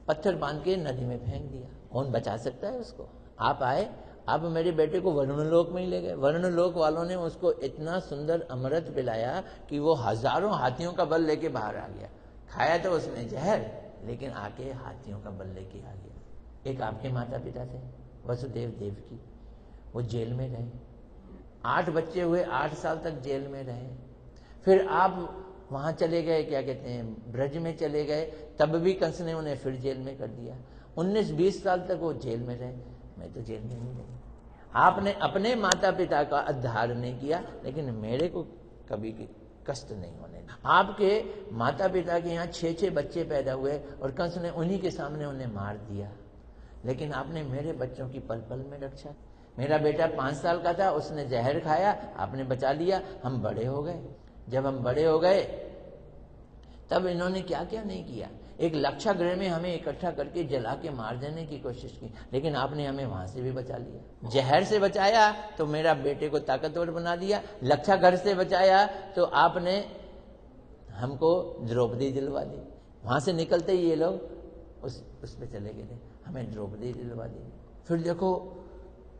पत्थर बांध के नदी में फेंक दिया। कौन बचा सकता है उसको? आप आए, आप मेरे बेटे को वर्णलोक में ही ले गए। वर्णलोक वालों ने उसको इतना सुंदर अमृत पिलाया कि वो हजारों हाथियों का बल लेके बाहर आ गया। खाया तो उसने जहर, लेकिन आके हाथियों का बल लेके आ गया। एक आपके माता पिता थे, वसुदेव देवकी, वो जेल में रहे, 8 बच्चे हुए, 8 साल तक जेल में रहे। फिर आप वहां चले गए, क्या कहते हैं, ब्रज में चले गए, तब भी कंस ने उन्हें फिर जेल में कर दिया। 19-20 साल तक वो जेल में रहे। मैं तो जेल में नहीं रही। आपने अपने माता पिता का उद्धार नहीं किया, लेकिन मेरे को कभी कष्ट नहीं होने दिया। आपके माता पिता के यहाँ 6-6 बच्चे पैदा हुए और कंस ने उन्हीं के सामने उन्हें मार दिया, लेकिन आपने मेरे बच्चों की पल पल में रक्षा। मेरा बेटा 5 साल का था, उसने जहर खाया, आपने बचा लिया। हम बड़े हो गए। जब हम बड़े हो गए तब इन्होंने क्या क्या नहीं किया। एक लक्षागृह में हमें इकट्ठा करके जला के मार देने की कोशिश की, लेकिन आपने हमें वहां से भी बचा लिया। जहर से बचाया तो मेरा बेटे को ताकतवर बना दिया, लक्षागृह से बचाया तो आपने हमको द्रौपदी दिलवा दी। वहां से निकलते ही ये लोग उस पे चले गए थे, हमें द्रौपदी दिलवा दी। फिर देखो,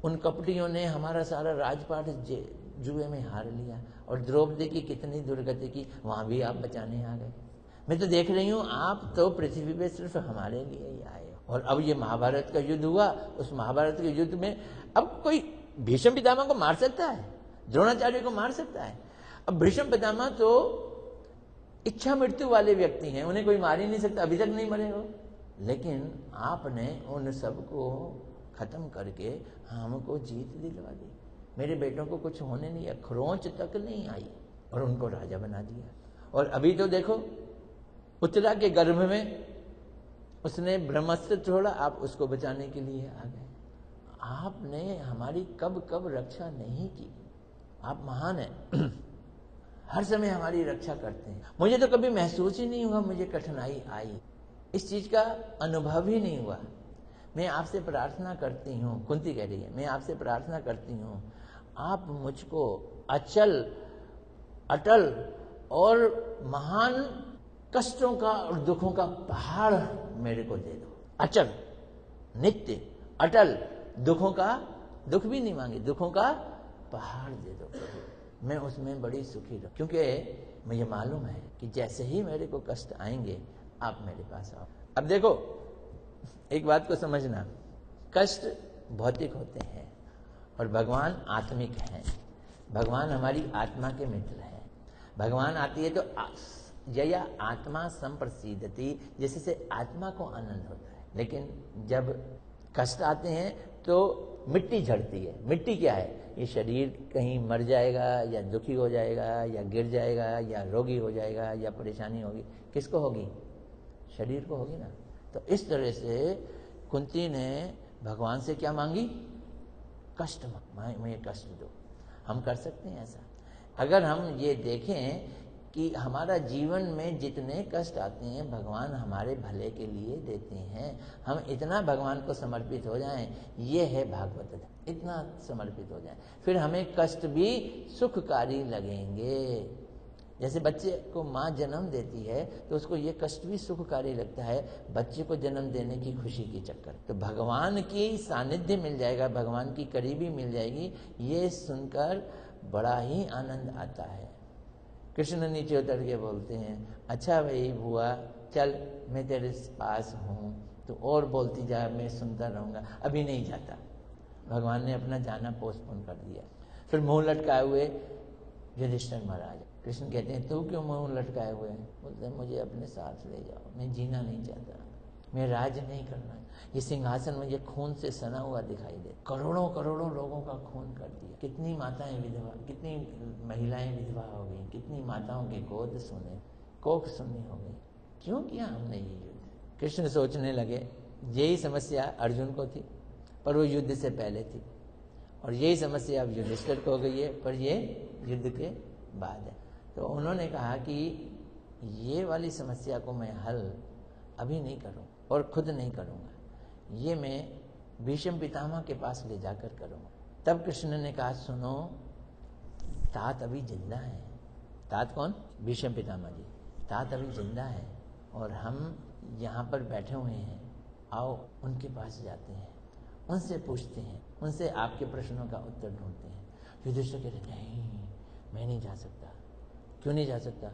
उन कपटियों ने हमारा सारा राजपाट जुए में हार लिया और द्रौपदी की कितनी दुर्गति की, वहां भी आप बचाने आ गए। मैं तो देख रही हूं, आप तो पृथ्वी पे सिर्फ हमारे लिए ही आए हो। और अब ये महाभारत का युद्ध हुआ, उस महाभारत के युद्ध में अब कोई भीष्म पितामह को मार सकता है? द्रोणाचार्य को मार सकता है? अब भीष्म पितामह तो इच्छा मृत्यु वाले व्यक्ति हैं, उन्हें कोई मार ही नहीं सकता, अभी तक नहीं मरे हो। लेकिन आपने उन सबको खत्म करके हमको जीत दिलवा दी। मेरे बेटों को कुछ होने नहीं, खरोंच तक नहीं आई, और उनको राजा बना दिया। और अभी तो देखो, उत्तरा के गर्भ में उसने ब्रह्मास्त्र छोड़ा, आप उसको बचाने के लिए आ गए। आपने हमारी कब कब रक्षा नहीं की। आप महान हैं, हर समय हमारी रक्षा करते हैं। मुझे तो कभी महसूस ही नहीं हुआ मुझे कठिनाई आई, इस चीज का अनुभव ही नहीं हुआ। मैं आपसे प्रार्थना करती हूँ, कुंती कह रही है, मैं आपसे प्रार्थना करती हूँ, आप मुझको अचल, अटल और महान कष्टों का और दुखों का पहाड़ मेरे को दे दो। अचल, नित्य, अटल, दुखों का, दुख भी नहीं मांगे, दुखों का पहाड़ दे दो। मैं उसमें बड़ी सुखी रहूं, क्योंकि मुझे मालूम है कि जैसे ही मेरे को कष्ट आएंगे आप मेरे पास आओ। अब देखो, एक बात को समझना, कष्ट भौतिक होते हैं और भगवान आत्मिक हैं। भगवान हमारी आत्मा के मित्र हैं। भगवान आती है तो जया आत्मा संप्रसिद्धति, जिससे आत्मा को आनंद होता है। लेकिन जब कष्ट आते हैं तो मिट्टी झड़ती है। मिट्टी क्या है? ये शरीर कहीं मर जाएगा या दुखी हो जाएगा या गिर जाएगा या रोगी हो जाएगा या परेशानी होगी। किसको होगी? शरीर को होगी ना। तो इस तरह से कुंती ने भगवान से क्या मांगी? कष्ट, मुझे कष्ट दो। हम कर सकते हैं ऐसा? अगर हम ये देखें कि हमारा जीवन में जितने कष्ट आते हैं भगवान हमारे भले के लिए देते हैं, हम इतना भगवान को समर्पित हो जाएं, ये है भागवत, इतना समर्पित हो जाएं, फिर हमें कष्ट भी सुखकारी लगेंगे। जैसे बच्चे को माँ जन्म देती है तो उसको ये कष्ट भी सुखकारी लगता है, बच्चे को जन्म देने की खुशी की चक्कर। तो भगवान की सानिध्य मिल जाएगा, भगवान की करीबी मिल जाएगी, ये सुनकर बड़ा ही आनंद आता है। कृष्ण नीचे उतर के बोलते हैं, अच्छा भाई बुआ, चल मैं तेरे पास हूँ, तो और बोलती जा, मैं सुनता रहूँगा, अभी नहीं जाता। भगवान ने अपना जाना पोस्टपोन कर दिया। फिर मुंह लटकाए हुए युधिष्ठिर महाराज, कृष्ण कहते हैं तू क्यों मुंह लटकाए हुए हैं? बोलते हैं मुझे अपने साथ ले जाओ, मैं जीना नहीं चाहता, मैं राज नहीं करना, ये सिंहासन मुझे खून से सना हुआ दिखाई दे। करोड़ों करोड़ों लोगों का खून कर दिया, कितनी माताएं विधवा, कितनी महिलाएं विधवा हो गई, कितनी माताओं के गोद सुने, कोख सुनी हो गई, क्यों किया हमने ये युद्ध? कृष्ण सोचने लगे यही समस्या अर्जुन को थी, पर वो युद्ध से पहले थी, और यही समस्या अब युधिष्ठिर को हो गई है, पर ये युद्ध के बाद है। तो उन्होंने कहा कि ये वाली समस्या को मैं हल अभी नहीं करूं और खुद नहीं करूंगा, ये मैं भीष्म पितामह के पास ले जाकर करूंगा। तब कृष्ण ने कहा सुनो, तात अभी जिंदा है। तात कौन? भीष्म पितामह जी। तात अभी जिंदा है और हम यहाँ पर बैठे हुए हैं, आओ उनके पास जाते हैं, उनसे पूछते हैं, उनसे आपके प्रश्नों का उत्तर ढूंढते हैं। युधिष्ठिर कहते नहीं, मैं नहीं जा सकता। क्यों नहीं जा सकता?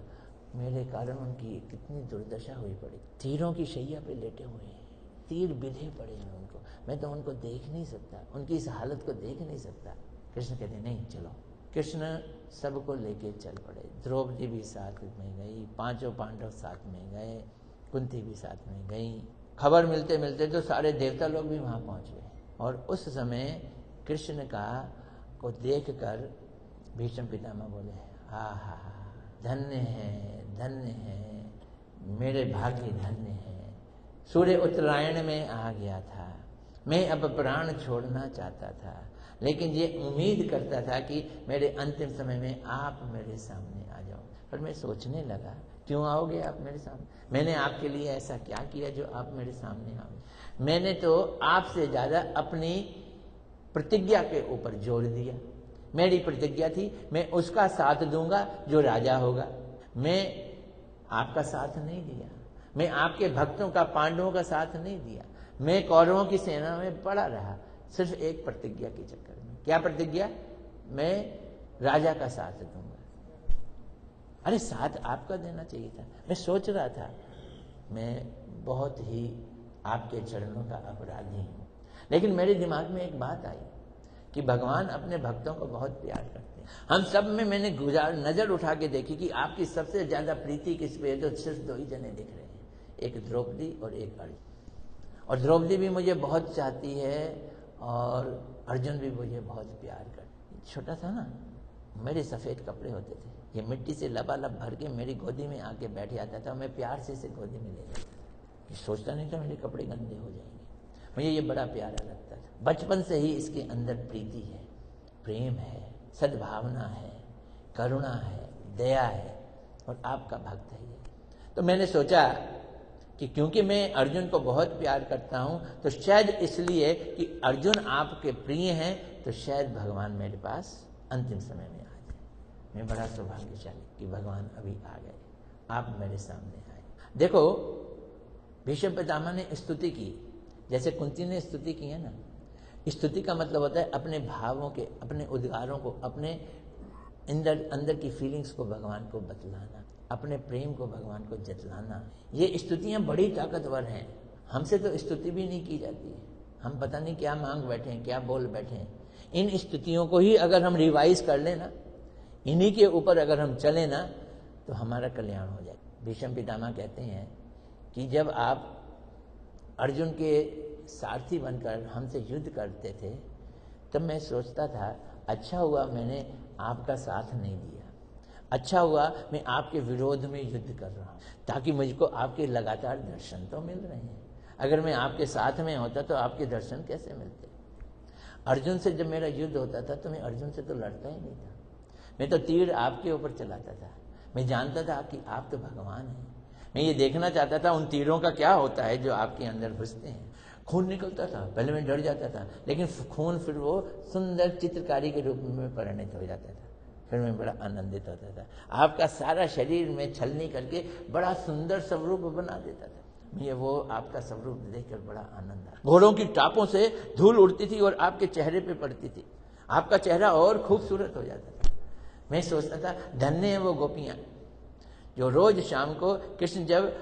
मेरे कारण उनकी कितनी दुर्दशा हुई पड़ी, तीरों की शैया पे लेटे हुए हैं, तीर बिधे पड़े हैं उनको, मैं तो उनको देख नहीं सकता, उनकी इस हालत को देख नहीं सकता। कृष्ण कहते नहीं चलो। कृष्ण सबको लेके चल पड़े। द्रौपदी भी साथ में गई, पांचों पांडव साथ में गए, कुंती भी साथ में गई। खबर मिलते मिलते तो सारे देवता लोग भी वहां पहुंच गए। और उस समय कृष्ण का को देखकर भीष्म पितामह बोले हा, धन्य है, मेरे भाग्य धन्य है। सूर्य उत्तरायण में आ गया था, मैं अब प्राण छोड़ना चाहता था, लेकिन ये उम्मीद करता था कि मेरे अंतिम समय में आप मेरे सामने आ जाओ। पर मैं सोचने लगा क्यों आओगे आप मेरे सामने? मैंने आपके लिए ऐसा क्या किया जो आप मेरे सामने आओगे? मैंने तो आपसे ज्यादा अपनी प्रतिज्ञा के ऊपर जोर दिया। मेरी प्रतिज्ञा थी मैं उसका साथ दूंगा जो राजा होगा। मैं आपका साथ नहीं दिया, मैं आपके भक्तों का, पांडवों का साथ नहीं दिया, मैं कौरवों की सेना में पड़ा रहा, सिर्फ एक प्रतिज्ञा के चक्कर में। क्या प्रतिज्ञा? मैं राजा का साथ दूंगा। अरे साथ आपका देना चाहिए था। मैं सोच रहा था मैं बहुत ही आपके चरणों का अपराधी हूं, लेकिन मेरे दिमाग में एक बात आई कि भगवान अपने भक्तों को बहुत प्यार करते हैं। हम सब में मैंने नजर उठा के देखी कि आपकी सबसे ज्यादा प्रीति किस पे है, तो सिर्फ दो ही जने दिख रहे हैं, एक द्रौपदी और एक अर्जुन। और द्रौपदी भी मुझे बहुत चाहती है और अर्जुन भी मुझे बहुत प्यार करते। छोटा था ना, मेरे सफेद कपड़े होते थे, ये मिट्टी से लबालब भर के मेरी गोदी में आके बैठ जाता था, मैं प्यार से इसे गोदी में ले जाता था। सोचता नहीं था मेरे कपड़े गंदे हो जाएंगे, मुझे ये बड़ा प्यारा लगता था। बचपन से ही इसके अंदर प्रीति है, प्रेम है, सद्भावना है, करुणा है, दया है, और आपका भक्त है ये। तो मैंने सोचा कि क्योंकि मैं अर्जुन को बहुत प्यार करता हूं, तो शायद इसलिए कि अर्जुन आपके प्रिय हैं, तो शायद भगवान मेरे पास अंतिम समय में आ जाए। मैं बड़ा सौभाग्यशाली कि भगवान अभी आ गए, आप मेरे सामने आए। देखो भीष्म पितामह ने स्तुति की, जैसे कुंती ने स्तुति की है ना। स्तुति का मतलब होता है अपने भावों के, अपने उद्गारों को, अपने अंदर की फीलिंग्स को भगवान को बतलाना, अपने प्रेम को भगवान को जतलाना। ये स्तुतियां बड़ी ताकतवर हैं। हमसे तो स्तुति भी नहीं की जाती है, हम पता नहीं क्या मांग बैठे हैं, क्या बोल बैठे हैं। इन स्तुतियों को ही अगर हम रिवाइज कर लेना, इन्हीं के ऊपर अगर हम चले ना, तो हमारा कल्याण हो जाए। भीष्म पितामह कहते हैं कि जब आप अर्जुन के सारथी बनकर हमसे युद्ध करते थे, तब मैं सोचता था अच्छा हुआ मैंने आपका साथ नहीं दिया, अच्छा हुआ मैं आपके विरोध में युद्ध कर रहा हूं, ताकि मुझको आपके लगातार दर्शन तो मिल रहे हैं। अगर मैं आपके साथ में होता तो आपके दर्शन कैसे मिलते? अर्जुन से जब मेरा युद्ध होता था तो मैं अर्जुन से तो लड़ता ही नहीं था, मैं तो तीर आपके ऊपर चलाता था। मैं जानता था कि आप तो भगवान हैं। मैं ये देखना चाहता था उन तीरों का क्या होता है जो आपके अंदर घुसते हैं। खून निकलता था, पहले मैं डर जाता था, लेकिन खून फिर वो सुंदर चित्रकारी के रूप में परिणत हो जाता था, फिर मैं बड़ा आनंदित होता था। आपका सारा शरीर में छलनी करके बड़ा सुंदर स्वरूप बना देता था। मुझे वो आपका स्वरूप देखकर बड़ा आनंद आता। घोड़ों की टापों से धूल उड़ती थी और आपके चेहरे पे पड़ती थी, आपका चेहरा और खूबसूरत हो जाता था। मैं सोचता था धन्य है वो गोपियां जो रोज शाम को कृष्ण जब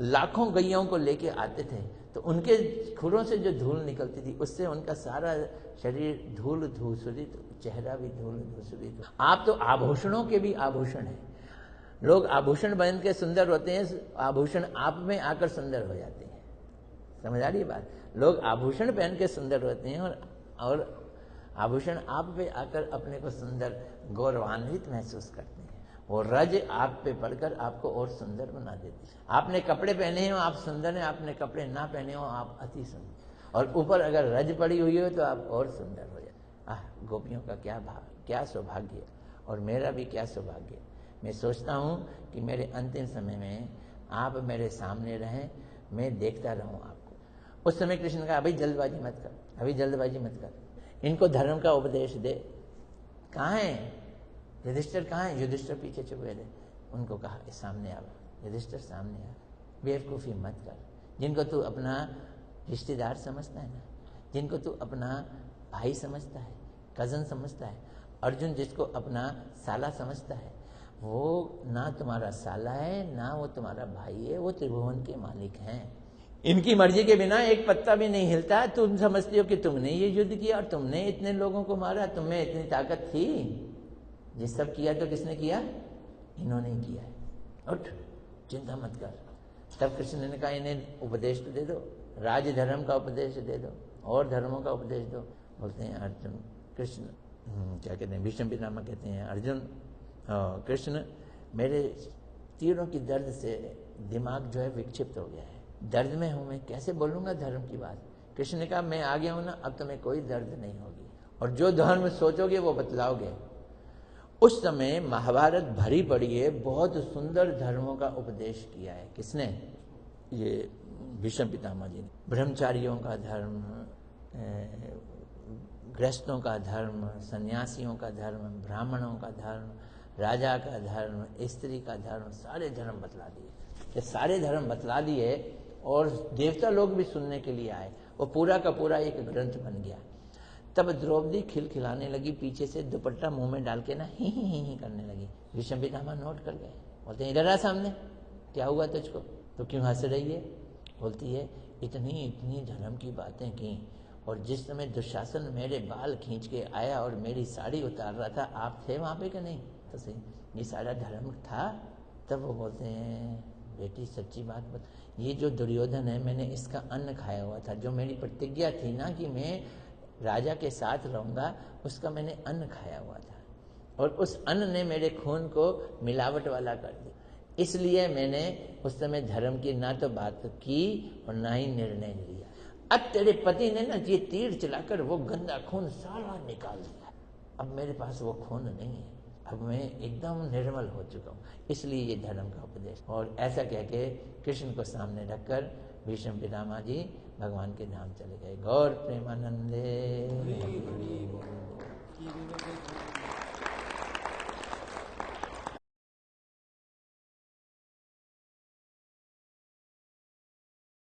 लाखों गैयों को लेके आते थे, तो उनके खुरों से जो धूल निकलती थी उससे उनका सारा शरीर धूल धूसरित, चेहरा भी धूल धूसरित। आप तो आभूषणों के भी आभूषण हैं। लोग आभूषण बन के सुंदर होते हैं, आभूषण आप में आकर सुंदर हो जाते हैं। समझ आ रही है बात? लोग आभूषण पहन के सुंदर होते हैं और आभूषण आप पे आकर अपने को सुंदर गौरवान्वित महसूस करते हैं। वो रज आप पे पड़कर आपको और सुंदर बना देती है। आपने कपड़े पहने हो आप सुंदर हैं, आपने कपड़े ना पहने हो आप अति सुंदर, और ऊपर अगर रज पड़ी हुई हो तो आप और सुंदर हो जाए। गोपियों का क्या सौभाग्य, और मेरा भी क्या सौभाग्य। मैं सोचता हूँ कि मेरे अंतिम समय में आप मेरे सामने रहें, मैं देखता रहूँ आपको। उस समय कृष्ण का अभी जल्दबाजी मत कर, अभी जल्दबाजी मत कर, इनको धर्म का उपदेश दे। कहाँ है युधिष्ठिर? कहाँ है युधिष्ठिर? पीछे चुप गए थे। उनको कहा सामने आ, युधिष्ठिर सामने आ, बेवकूफ़ी मत कर। जिनको तू अपना रिश्तेदार समझता है ना, जिनको तू अपना भाई समझता है, कज़न समझता है, अर्जुन जिसको अपना साला समझता है, वो ना तुम्हारा साला है ना वो तुम्हारा भाई है, वो त्रिभुवन के मालिक हैं। इनकी मर्जी के बिना एक पत्ता भी नहीं हिलता। तुम समझती हो कि तुमने ये युद्ध किया और तुमने इतने लोगों को मारा, तुम्हें इतनी ताकत थी? ये सब किया तो किसने किया? इन्होंने ही किया है। उठ, चिंता मत कर। तब कृष्ण ने कहा इन्हें उपदेश तो दे दो, राज धर्म का उपदेश दे दो और धर्मों का उपदेश दो। बोलते हैं अर्जुन, कृष्ण क्या कहते हैं, भीष्म पितामह कहते हैं अर्जुन कृष्ण, मेरे तीरों की दर्द से दिमाग जो है विक्षिप्त हो गया है, दर्द में हूं मैं, कैसे बोलूंगा धर्म की बात। कृष्ण ने कहा मैं आ गया हूं ना, अब तुम्हें कोई दर्द नहीं होगी, और जो धर्म सोचोगे वो बतलाओगे। उस समय महाभारत भरी पड़ी है, बहुत सुंदर धर्मों का उपदेश किया है। किसने? ये भीष्म पितामह जी ने। ब्रह्मचारियों का धर्म, गृहस्थों का धर्म, सन्यासियों का धर्म, ब्राह्मणों का धर्म, राजा का धर्म, स्त्री का धर्म, सारे धर्म बतला दिए। ये सारे धर्म बतला दिए और देवता लोग भी सुनने के लिए आए, वो पूरा का पूरा एक ग्रंथ बन गया। तब द्रौपदी खिलखिलाने लगी, पीछे से दुपट्टा मुंह में डाल के ना ही करने लगी। भीष्म पितामह नोट कर गए, बोलते हैं इधर आ सामने, क्या हुआ तुझको, तो क्यों हंस रही है? बोलती है इतनी धर्म की बातें की, और जिस समय दुशासन मेरे बाल खींच के आया और मेरी साड़ी उतार रहा था, आप थे वहां पे कि नहीं? तो सही, ये सारा धर्म था। तब वो बोलते हैं बेटी सच्ची बात बता, ये जो दुर्योधन है मैंने इसका अन्न खाया हुआ था, जो मेरी प्रतिज्ञा थी ना कि मैं राजा के साथ रहूंगा, उसका मैंने अन्न खाया हुआ था, और उस अन्न ने मेरे खून को मिलावट वाला कर दिया। इसलिए मैंने उस समय धर्म की ना तो बात की और ना ही निर्णय लिया। अब तेरे पति ने ना ये तीर चलाकर वो गंदा खून सारा निकाल दिया, अब मेरे पास वो खून नहीं है, अब मैं एकदम निर्मल हो चुका हूँ, इसलिए ये धर्म का उपदेश। और ऐसा कह के कृष्ण को सामने रखकर भीष्म पितामह जी भगवान के धाम चले गए। गौर प्रेमानंदे।